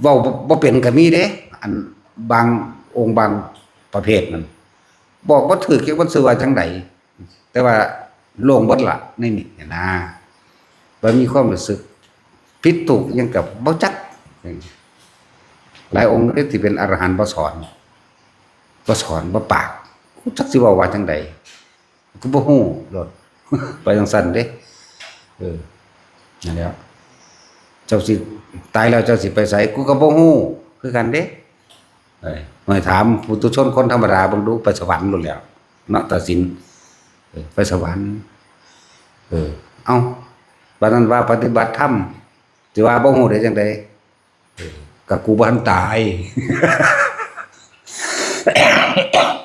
เว้าบ่เป็นก็มีเด้อันบางองค์บางประเภทนั้นบอกบ่ถูกเกี่ยวกับสื่อว่าจังไดแต่ว่าโล่งเบิดล่ะนี่นะบ่มีความรู้สึกผิดถูกยังกับบ่จักหลายองค์ที่เป็นอรหันต์บ่สอนบ่ปากจักสิเว้าว่าจังไดก็บ่ฮู้โลดไปจังซั่นเด้นั่นแหละเจ้าสิตายแล้วเจ้าสิไปไสกูก็บ่ฮู้คือกันเด้มาถามปุถุชนคนธรรมดาเบิ่งดูไปสวรรค์โลดแล้วเนาะตัดสินไปสวรรค์เอ้าบัดนั้นว่าปฏิบัติธรรมสิว่าบ่ฮู้ได้จังได๋ก็กูบ่ทันตาย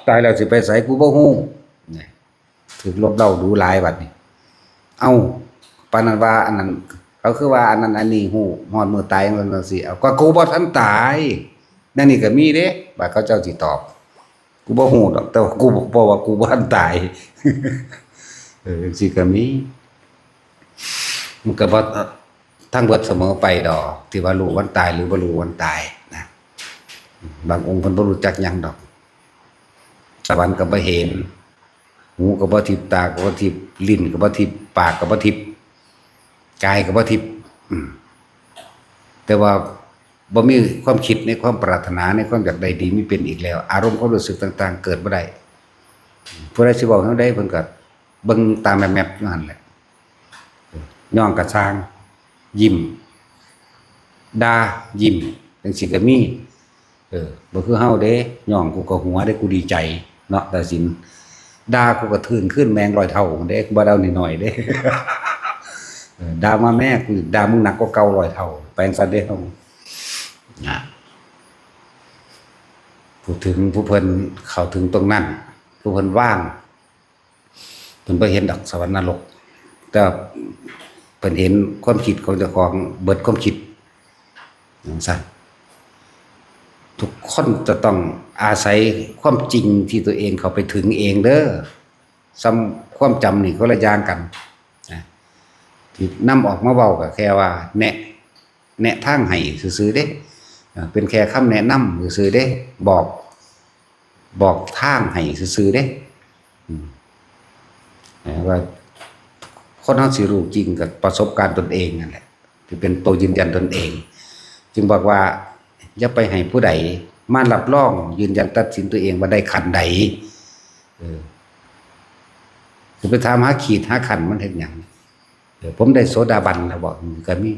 ตายแล้วสิไปไสกูบ่ฮู้นี่ถูกลบเล้าดูหลายบัดนี้เอ้าปานนั้นว่าอันนั้นเขาคือว่าอันนั้นอันนี้ฮู้ฮอดมื้อตายมันจังซี่เอาก็กูบ่ทันตายนั่นนี่ก็มีเด้ว่าเขาเจ้าสิตอบกูบ่ฮู้ดอกแต่ว่ากูบ่ว่ากูบ่ทันตายจังซี่ก็มีมันก็บ่ทั้งเบิดเสมอไปดอกที่ว่ารู้วันตายหรือบ่รู้วันตายนะบางองค์เพิ่นบ่รู้จักหยังดอกสวรรค์ก็บ่เห็นหูก็บ่ทิพตาก็บ่ทิพลิ้นก็บ่ทิพปากก็บ่ทิพกายก็บ่ทิพแต่ว่าบ่มีความคิดในความปรารถนาในความอยากได้ดีมีเป็นอีกแล้วอารมณ์ความรู้สึกต่างๆเกิดบ่ได้ผู้ใดสิเว้าเฮาได้เพิ่นก็เบิ่งตามแมปๆอยู่หั่นแหละย่องกระช่างยิ้มด่ายิ้มจังซี่ก็มีบ่คือเฮาเด้ย่องกูก็หัวได้กูดีใจเนาะตัดสินด่ากูก็ทื่นขึ้นแมงร้อยเท่าเด้บ่ได้น้อยๆเด้ด่ามาแม่กูด่ามึงหนักกว่าเก่าร้อยเท่าแปลงซะเด้เฮานะพูดถึงผู้เพิ่นเข้าถึงตรงนั้นผู้เพิ่นว่างเพิ่นบ่เห็นดอกสวรรค์นรกแต่เพิ่นเห็นความคิดของเจ้าของเบิดความคิดจังซั่นทุกคนจะต้องอาศัยความจริงที่ตัวเองเข้าไปถึงเองเด้อซ้ำความจำนี่คนละอย่างกันนะที่นำออกมาเว้าก็แค่ว่าแนะทางให้ซื่อๆเด้เป็นแค่คำแนะนำซื่อๆเด้บอกทางให้ซื่อๆเด้ว่าคนเฮาสิรู้จริงกับประสบการณ์ตนเองนั่นแหละที่เป็นตัวยืนยันตนเองจึงบอกว่าอย่าไปให้ผู้ใดมารับรองยืนยันตัดสินตัวเองว่าได้ขันใดจะไปถามหาขีดหาขันมันเฮ็ดหยังผมได้โสดาบันแล้วบอกก็มี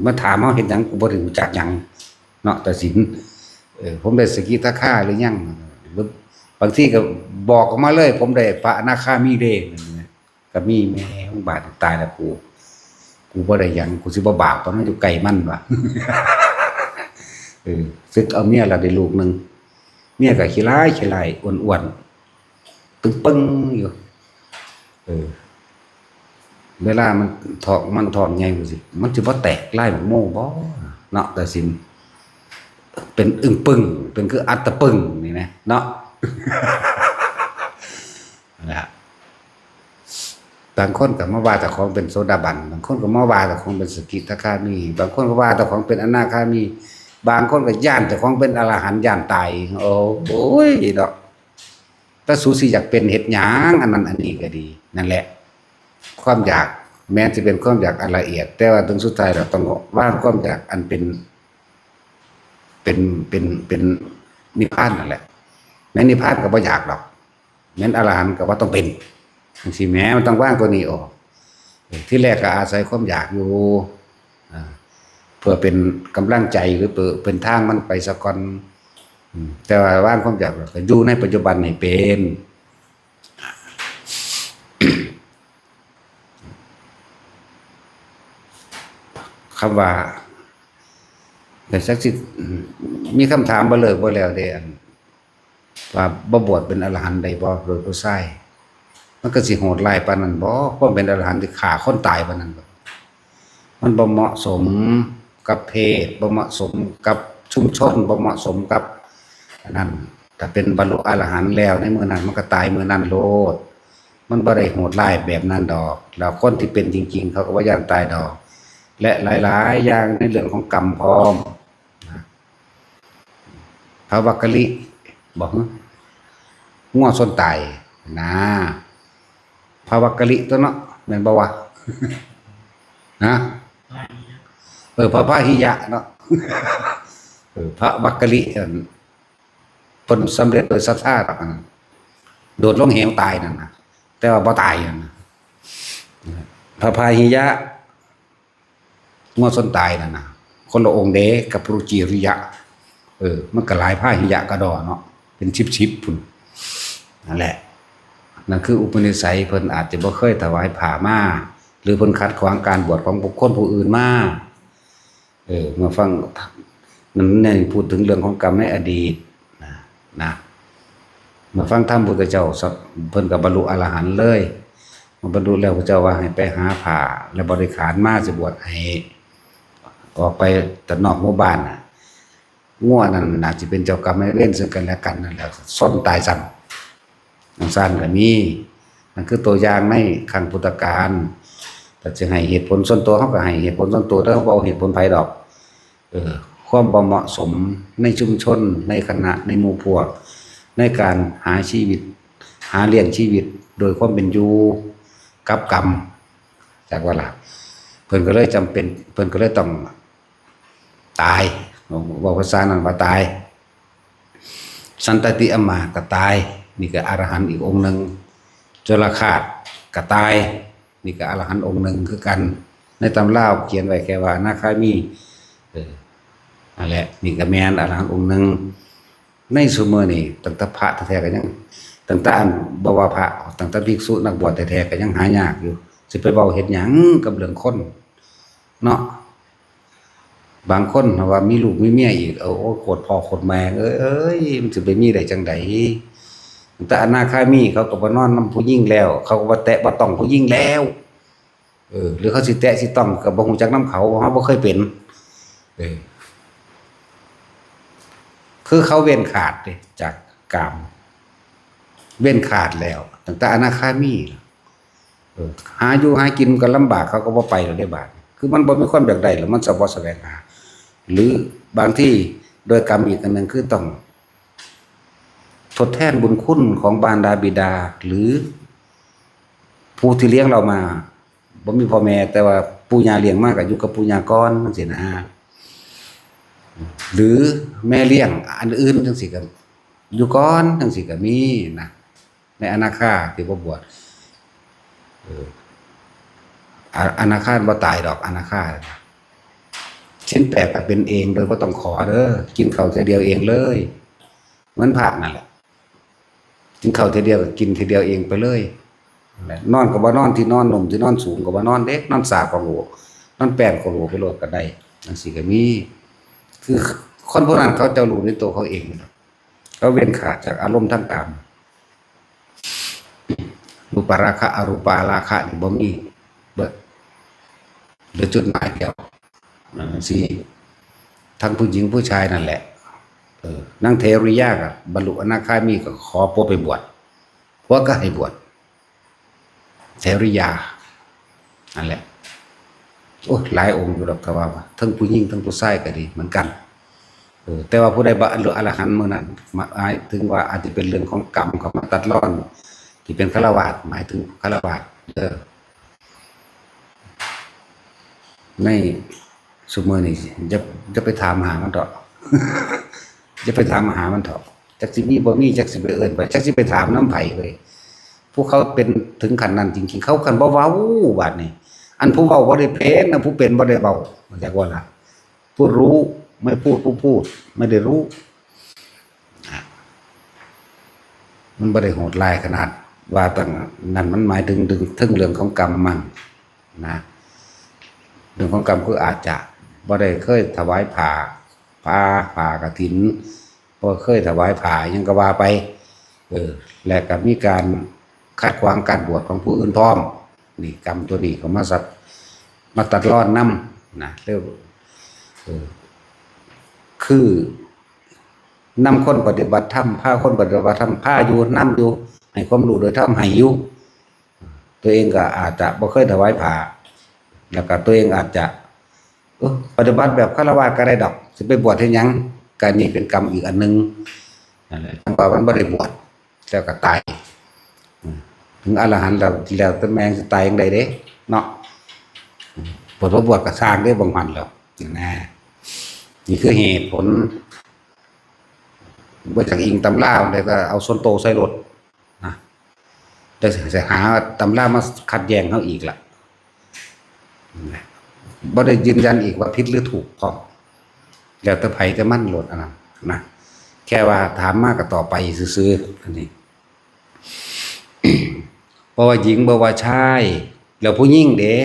มาถามเฮาเฮ็ดหยังกูบ่ได้รู้จักหยังเนาะตัดสินผมได้สกิทาคาหรือยังบางทีก็บอกออกมาเลยผมได้พระอนาคามีเด้ก็มีแม่ของบาดตายแล้วกูบ่ได้หยังกูสิบ่บาปตอนนั้นอยู่ไกลมันว่ะซึกเอาเมียแล้วได้ลูกนึงเมียก็ขี้ร้ายอ้วนๆตึงปึ้งอยู่เวลามันท้องใหญ่จังซี่มันสิบ่แตกลายหมกโม่บ่เนาะแต่สิน เป็นอึ้งปึ้งเป็นคืออัตตะปึ้งนี่นะเนาะนะบางคนก็มาว่าแต่ของเป็นโสดาบันบางคนก็มาว่าแต่ของเป็นสกิทาคามีบางคนก็ว่าแต่ของเป็นอนาคามีบางคนก็ย่านแต่ของเป็นอรหันต์ย่านตายโอ้ยดอกถ้าสูสิอยากเป็นเฮ็ดหยังอันนั้นอันนี้ก็ดีนั่นแหละความอยากแม้จะเป็นความอยากอันละเอียดแต่ว่าถึงสุดท้ายเราต้องว่างความอยากอันเป็นนิพพานนั่นแหละแม้นิพพานก็บ่อยากหรอกแม้นอรหันต์ก็ว่าต้องเป็นจังซี่แม้มันต้องว่างตัวนี้ออกที่แรกก็อาศัยความอยากอยู่เพื่อเป็นกำลังใจหรือเพื่อเป็นทางมันไปซะก่อนแต่ว่าว่างความอยากก็อยู่ในปัจจุบันให้เป็นคำว่าแต่สักสิมีคำถามบ่เลิกบ่แล้วเด้ว่าบ่บวชเป็นอรหันต์ได้บ่โดยผู้ชายมันก็สิโหดร้ายปานนั้นบ่เพราะเป็นอรหันต์ที่ฆ่าคนตายปานนั้นบ่มันบ่เหมาะสมกับเพศบ่เหมาะสมกับชุมชนบ่เหมาะสมกับนั่นถ้าเป็นบรรลุอรหันต์แล้วในมื้อนั้นมันก็ตายมื้อนั้นโลดมันบ่ได้โหดร้ายแบบนั้นดอกแล้วคนที่เป็นจริงๆเขาก็บ่ย่านตายดอกและหลายๆอย่างในเรื่องของกรรมพร้อมพระวักกะลิบอกง่วงส้นตายนะพระวักกะลิตัวเนาะแม่นบ่วะนะพระพาหิยะเนาะพระวักกะลิผลสำเร็จโดยศรัทธาต่างโดดลงเหวตายนั่นนะแต่ว่าบ่ตายนะพระพาหิยะง่วงส้นตายนั่นนะคนละองค์เด้กับพระจิริยะมันก็หลายพาหิยะกระดอเนาะเป็นชิบๆพุ่นนั่นแหละนั่นคืออุปนิสัยเพิ่นอาจจะบ่เคยถวายผ้ามาหรือเพิ่นขัดขวางการบวชของบุคคลผู้อื่นมามาฟังนั้นในพูดถึงเรื่องของกรรมในอดีตนะมาฟังธรรมพุทธเจ้าเพิ่นก็บรรลุอรหันต์เลยมาบรรลุแล้วพระเจ้าว่าให้ไปหาผ้าและบริขารมาสิบวชให้ออกไปแต่นอกหมู่บ้านน่ะง่วนั่นน่าจะเป็นเจ้ากรรมนายเวรซึ่งกันและกันนั่นแหละซ่อนตายซ้ำน้องซ่านก็มีนั่นคือตัวอย่างในครั้งพุทธกาลแต่จะให้เหตุผลส่วนตัวเขาก็ให้เหตุผลส่วนตัวแต่เขาบอกเหตุผลไผดอกความบ่เหมาะสมในชุมชนในคณะในหมู่พวกในการหาชีวิตหาเลี้ยงชีวิตโดยความเป็นอยู่กับกรรมจากว่าล่ะเพิ่นก็เลยจำเป็นเพิ่นก็เลยต้องตายบอกภาษานั้นว่าตายสันตติอมาก็ตายนี่ก็อรหันต์อีกองค์หนึ่งจระคาดก็ตายนี่ก็อรหันต์องค์หนึ่งคือกันในตำราเขียนไว้แค่ว่านาคามีนั่นแหละนี่ก็แม่นอรหันต์องค์หนึ่งในซุมื้อนี้ตั้งแต่พระแท้ๆก็ยังตั้งแต่อันบ่ว่าพระตั้งแต่ภิกษุนักบวชแท้ๆก็ยังหายากอยู่สิไปเว้าเฮ็ดหยังกับเรื่องคนเนาะบางคนว่ามีลูกมีเมียอีกโอ้โคตรพ่อโคตรแม่เอ้ยมันสิไปมีได้จังได๋แต่อนาคามีเขาก็บ่นอนนำผู้หญิงแล้วเขาก็บ่แตะบ่ต้องผู้หญิงแล้วหรือเขาสิแตะสิต้องก็บ่ฮู้จักนำเขาเพราะเขาบ่เคยเป็นคือเขาเว้นขาดเด้จากกามเว้นขาดแล้วตั้งแต่อนาคามีหาอยู่หากินก็ลำบากเขาก็บ่ไปแล้วได้บาดคือมันบ่มีความอยากได้แล้วมันจะบ่แสวงหาหรือบางที่โดยกรรมอีกอันหนึ่งคือต้องทดแทนบุญคุณของบารดาบิดาหรือผู้ที่เลี้ยงเรามาบ่มีพ่อแม่แต่ว่าปู่ย่าเลี้ยงมาก็อยู่กับปู่ย่าก่อนจังซี่นะหรือแม่เลี้ยงอันอื่นจังซี่ก็อยู่ก่อนจังซี่ก็มีนะในอนาคาที่บ่บวชอนาคาบ่ตายดอกอนาคาเช่นแปลกก็เป็นเองโดยบ่ต้องขอเด้อกินข้าวทีเดียวเองเลยเหมือนพระนั่นแหละกินข้าวทีเดียวก็กินทีเดียวเองไปเลยนอนก็บ่นอนที่นอนนุ่มที่นอนสูงก็บ่นอนเด็กนอนสาก็โหนอนแป้นก็โหไปโลดก็ได้จังซี่ก็มีคือคนพวกนั้นเขาจะรู้ในตัวเขาเองเขาเว้นขาดจากอารมณ์ทั้งกามรูปราคะอรูปราคะนี่บ่มีเบิดเหลือจุดหมายเดียวสิทั้งผู้หญิงผู้ชายนั่นแหละ นั่งเทริยากับบรรลุอนาคามีก็ขอพวกไปบวชพวกก็ให้บวชเทริยานั่นแหละโอ้หลายองค์อยู่ดอกก็ว่าทั้งผู้หญิงทั้งผู้ชายก็ดีเหมือนกันแต่ว่าผู้ใดบรรลุอรหันต์เมื่อนั้นหมายถึงว่าอาจจะเป็นเรื่องของกรรมของมาตัดรอนที่เป็นฆราวาสหมายถึงฆราวาสในสุเมอนี่จะไปถามหามันเถอะ จะไปถามหามันเถอะจักสิมีบ่มีจักสิไปเอิ้นไปจักสิไปถามน้ำไผ่เลยพวกเขาเป็นถึงขั้นนั้นจริงๆเขาคันบ่เว้าบาดนี้อันผู้เว้าบ่ได้เป็นนะผู้เป็นบ่ได้เว้ามันจักว่าล่ะผู้รู้ไม่พูดผู้พูดไม่ได้รู้มันบ่ได้โหดร้ายขนาดว่าตั้งนั้นมันหมายถึงเรื่องของกรรมมั่งนะเรื่องของกรรมคืออาจจะบ่ได้เคยถวายผ่ากฐินบ่เคยถวายผ่ายังก็ว่าไปและก็มีการขัดขวางการบวชของผู้อื่นพร้อมนี่กรรมตัวนี้เขามาตัดรอดนำนะเรียกคือนำคนปฏิบัติธรรมพาคนปฏิบัติธรรมพาอยู่นำอยู่ให้ความรู้โดยธรรมให้อยู่ตัวเองก็อาจจะบ่เคยถวายผ่าแล้วก็ตัวเองอาจจะปฏิบัติแบบฆราวาสก็ได้ดอกสิไปบวชให้ยังการนี้เป็นกรรมอีกอันนึงนั่นแหละทั้งว่ามันบ่ได้บวชแล้วก็ตายถึงอรหันต์แล้วแต่แมงสิตายจังได๋เด้เนาะบวชก็สร้างได้บางวันแล้วนะนี่คือเหตุผลบ่จากอิงตำราได้ก็เอาส้นโตใส่รถนะจะหาตำรามาขัดแย้งเฮาอีกล่ะบ่ได้ยืนยันอีกว่าผิดหรือถูกพร้อมแล้วแต่ไผแต่มันโหลดอันนั้นนะแค่ว่าถามมากก็ต่อไปซื่อๆอันนี้บ่ว่าหญิงบ่ว่าชายแล้วผู้หญิงเด้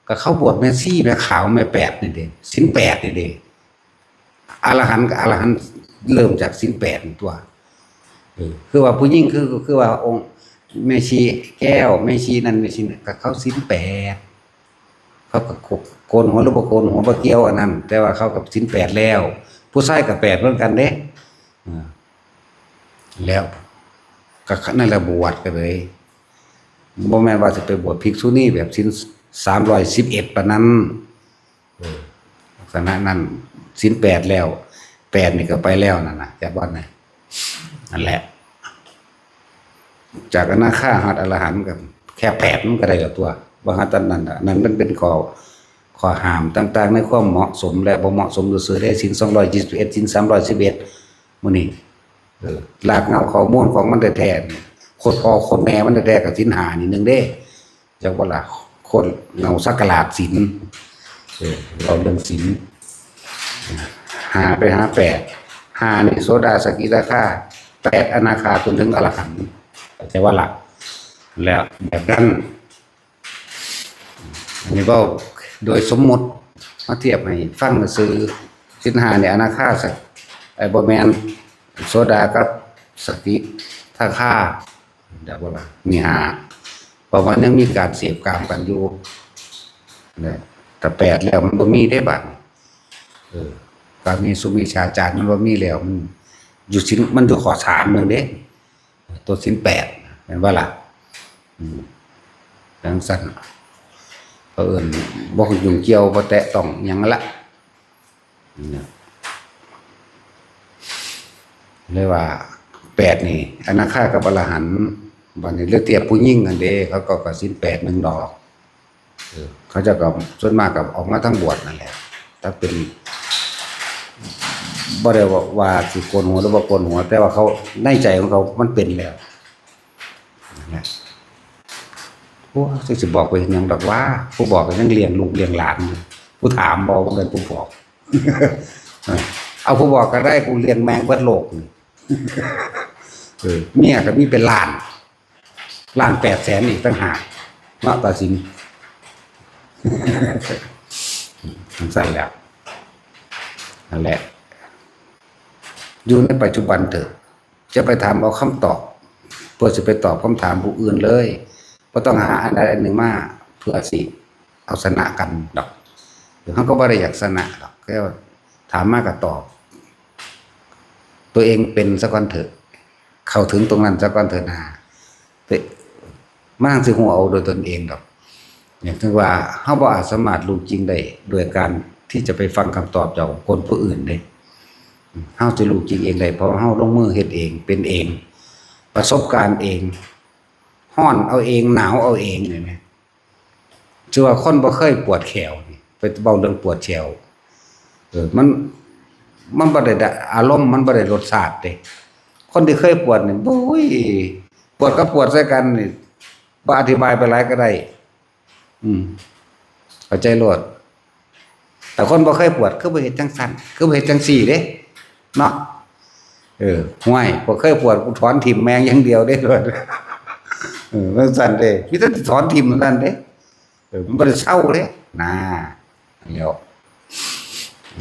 ก็เข้าบวชแม่ซี่แม่ขาวแม่แปดนี่เด้ศีล8นี่เด้อรหันต์กับอรหันต์เริ่มจากศีล8นี่ตัวคือว่าผู้หญิงคือว่าองค์แม่ชีแก้วแม่ชีนั่นแม่ชีนี่ก็เข้าศีล8เขาก็โกนหัวหรือบ่โกนหัวบ่เกี่ยวอันนั้นแต่ว่าเขากับศีล8แล้วผู้ชายก็8เหมือนกันเด้แล้วก็นั่นแหละบวชกันเลยบ่แม่นว่าจะไปบวชภิกษุณีแบบศีล311ปานนั้นลักษณะนั้นศีล8แล้ว8นี่ก็ไปแล้วนั่นน่ะจากวัดไหนนั่นแหละจากอนาคาหัดอรหันต์กับแค่8มันก็ได้แล้วตัวบ่หัดตอนนั้นน่ะนั่นมันเป็นข้อห้ามต่างๆในความเหมาะสมและบ่เหมาะสมซื่อๆได้ศีล221ศีล311มื้อนี้รากเหง้าข้อมูลของมันแท้ๆโคตรพ่อโคตรแม่มันแท้ๆก็ศีล5นี่นึงเด้จังว่าล่ะคนเงาสักราชศีลเราเรื่องศีล5ไปหา8 5นี่โสดาสกิทาคา8อนาคาจนถึงอรหันต์แต่ว่าล่ะแล้วแบบนั้นอันนี้ก็โดยสมมติมาเทียบให้ฟังซื่อศีล5เนี่ยอนาคาสักบ่แม่นโสดากับสกิทาคาเดี๋ยวว่าล่ะมี5เพราะว่ายังมีการเสพกามกันอยู่นะแต่8แล้วมันบ่มีได้บัดการมีสุมิชาจารมันบ่มีแล้วมันอยู่ศีลมันอยู่ข้อ3นึงเด้ตัวศีล8แม่นบ่ล่ะดังสั่นเอิ้นบ่ยุ่งเกี่ยวบ่แตะต้องหยังละเลยว่า8นี่อนาคากับอรหันต์บัดนี้เลือกเทียบผู้หญิงอันเด้เขาก็ศีล8 1ดอกเขาจะก็ส่วนมากก็ออกมาทั้งบวชนั่นแหละถ้าเป็นบ่ได้ว่าสิโกนหัวหรือบ่โกนหัวแต่ว่าเขาในใจของเขามันเป็นแล้วนะโอ้สิบอกไปหยังดอกว่าผู้บอกก็ยังเลี้ยงลูกเลี้ยงหลานผู้ถามบ่เป็นผู้บอกเอาผู้บอกก็ได้กูเลี้ยงแมงเบิดโลกเมียก็มีเป็นล้าน800,000อีกต่างหากเนาะตาสินสั่นแล้วนั่นแหละอยู่ในปัจจุบันเถอะจะไปถามเอาคำตอบเพื่อจะไปตอบคำถามผู้อื่นเลยบ่ต้องหาอันใดอันหนึ่งมาเพื่อสิเอาชนะกันดอกเดี๋ยวเขาก็บ่ได้อยากชนะดอกแค่ถามมาก็ตอบ ตัวเองเป็นซะก่อนเถอะเข้าถึงตรงนั้นซะก่อนเถอะนะมั่งสิหัวเอาโดยตนเองดอกอย่างที่ว่าเฮาบ่อาจสามารถรู้จริงได้โดยการที่จะไปฟังคำตอบจากคนผู้อื่นได้เฮาจะรู้จริงเองได้เพราะเฮาลงมือเฮ็ดเองเป็นเองประสบการณ์เองฮ้อนเอาเองหนาวเอาเองนี่แหมชื่อว่าคนบ่เคยปวดแขวนี่ไปเว้าเรื่องปวดแขวมันบ่ได้อารมณ์มันบ่ได้รสชาติเด้คนที่เคยปวดนี่โอ้ยปวดก็ปวดใส่กันนี่บ่อธิบายไปหลายก็ได้เข้าใจโลดแต่คนบ่เคยปวดคือบ่เฮ็ดจังซั่นคือบ่เฮ็ดจังซี่เด้เนาะห่วยบ่เคยปวดกูถอนทิ่มแมงอย่างเดียวเด้โลดมันซั่นเด้มีแต่ถอนทิ่มซั่นเด้มันบ่ได้เศร้าเด้น่ะเดี๋ยว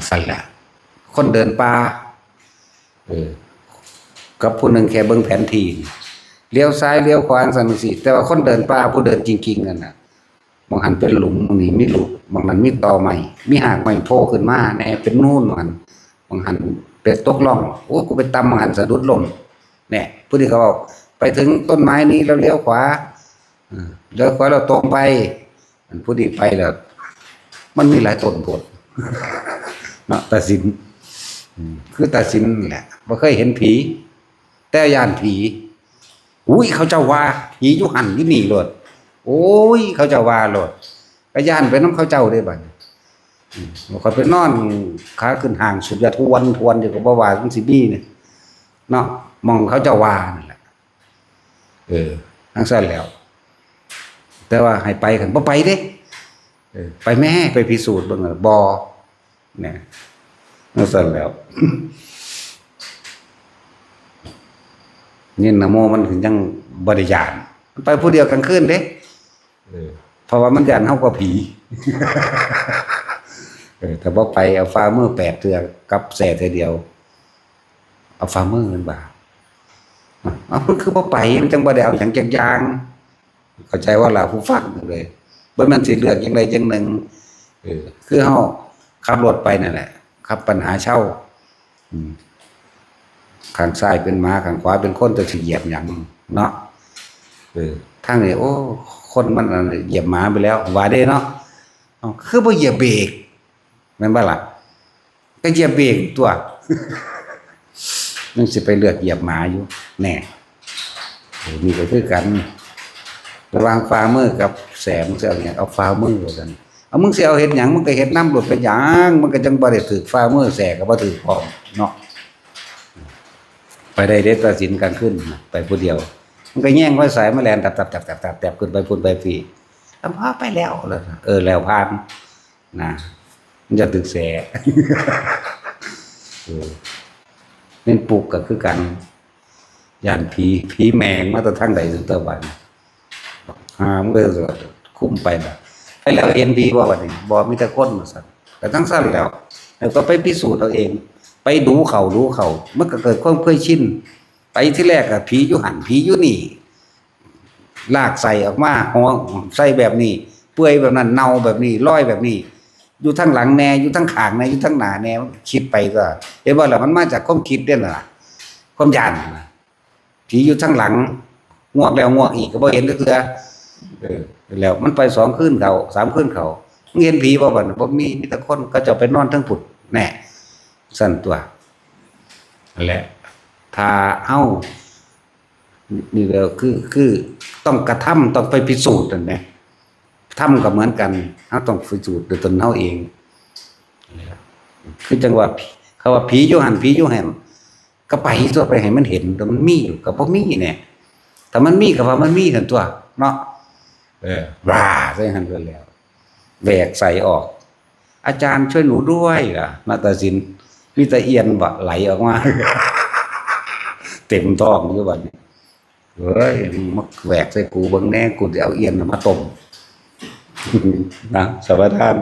ซั่นล่ะคนเดินป่ากับผู้หนึ่งแค่เบิ่งแผนที่เลี้ยวซ้ายเลี้ยวขวาซั่นสิแต่ว่าคนเดินป่าผู้เดินจริงๆนั่นน่ะบางหันเป็นหลุมบางนี่มีหลุมบางนั้นมีตอใหม่มีหากใหม่โผล่ขึ้นมาแน่เป็นนู่นบางหันเป็ดตกล่องโอ้กูไปตำบางหันสะดุดล้มเนี่ยผู้ที่เขาบอกไปถึงต้นไม้นี้แล้วเลี้ยวขวาเลี้ยวขวาเราตรงไปผู้ที่ไปแล้วมันมีหลายต้นโพดเนาะตัดสินคือตัดสินแหละบ่เคยเห็นผีแต่ย่านผีอุ้ยเขาเจ้าว่าผีอยู่หันอยู่นี่โลดโอ้ยเขาเจ้าว่าโลดก็ย่านไปนำเขาเจ้าได้บัดบ่ค่อยไปนอนขาขึ้นห่างสุดยาทวนอยู่ก็บ่ว่าจังสิมีเนี่ยเนาะมองเขาเจ้าว่านั่นแหละจังซั่นแล้วแต่ว่าให้ไปกันบ่ไปเด้ไปแม่ไปพิสูจน์เบิ่งบ่เนี่ยจังซั่นแล้วนี่นะโมมันถึงยังบริยานไปผู้เดียวกลางคืนเด้เพราะว่ามันยันเฮากับผีแต่บ่ไปเอาฟ้ามือ8เทื่อกับแส่เทื่อเดียวเอาฟ้ามือมันบาเอาเพิ่นคือบ่ไปมันจังบ่ได้เอาหยังจักอย่างเข้าใจว่าล่ะผู้ฟังเลยบ่แม่นสิเลือกจังใดจังหนึ่งคือเฮาขับรถไปนั่นแหละขับปัญหาเช่าข้างซ้ายเป็นม้าข้างขวาเป็นคนจะเหยียบหยังเนาะทางนี้โอ้คนมันเหยียบหมาไปแล้วว่าได้เนาะคือบ่เหยียบเบรกแม่นบ่ล่ะก็เหยียบเบรกตัวยังสิไปเลือกเหยียบหมาอยู่แน่นี่ก็คือกันระหว่างฝ่ามือกับแสงเสียเนี่ยเอาฝ่ามือกันเอามึงสิเอาเฮ็ดหยังมึงก็เฮ็ดน้ำหลุดเป็นหยังมันก็จังบ่ได้ถูกฝ่ามือแสกก็บ่ถูกพร้อมเนาะไปได้เด็ดตัดสินกันขึ้นไปผู้เดียวมันก็แย่งไว้สายมาแลนตับขึ้นไปพุ่นไปฟรีพอไปแล้วแล้วผ่านนะมันจะตึกแสเป็นปลุกก็คือกันย่านผีแมงมาแต่ทางใดสุดตะวันมันก็คุ้มไปแบบให้แล้วเอ็นผีบ่บัดนี้บ่มีแต่คนว่าซั่นแต่ทั้งสั้นแล้วก็ไปพิสูจน์เอาเองไปดูเขามันก็เกิดความเคยชินไปที่แรกอะผีอยู่หันผีอยู่นี่ลากใส่ออกมาห่อใส่แบบนี้เปื่อยแบบนั้นเน่าแบบนี้ลอยแบบนี้อยู่ทั้งหลังแน่อยู่ทั้งข้างแน่อยู่ทั้งหน้าแน่คิดไปก็เห็นบ่ล่ะมันมาจากความคิดเด้อล่ะความย้านผีอยู่ทั้งหลังงวกแล้วงวกอีกก็บ่เห็นเทื่อแล้วมันไป2คืนเขา3คืนเขาเห็นผีบ่บัดบ่มีแต่คนก็จะไปนอนทั้งผุดแน่สั่นตัวนั่นแหละถ้าเอานี่แล้วคือต้องกระทำต้องไปพิสูจน์นั่นแหละทำก็เหมือนกันเฮาต้องพิสูจน์ด้วยตนเฮาเองคือจังว่าเขาว่าผีอยู่หั่นผีอยู่แห่นก็ไปตัวไปให้มันเห็นแต่มันมีอยู่ก็บ่มีแน่ถ้ามันมีก็ว่ามันมีนั่นตัวเนาะว่าซะหั่นก็แล้วแบกใส่ออกอาจารย์ช่วยหนูด้วยล่ะนาฏศิลป์มีแต่เอียนบ่ไหลออกมาเต็มท้องอยู่บัดนี้เฮ้ยมักแหวกใส่กูเบิ่งแน่กูจะเอาเอียนมาต้มนะสวัสดีครับ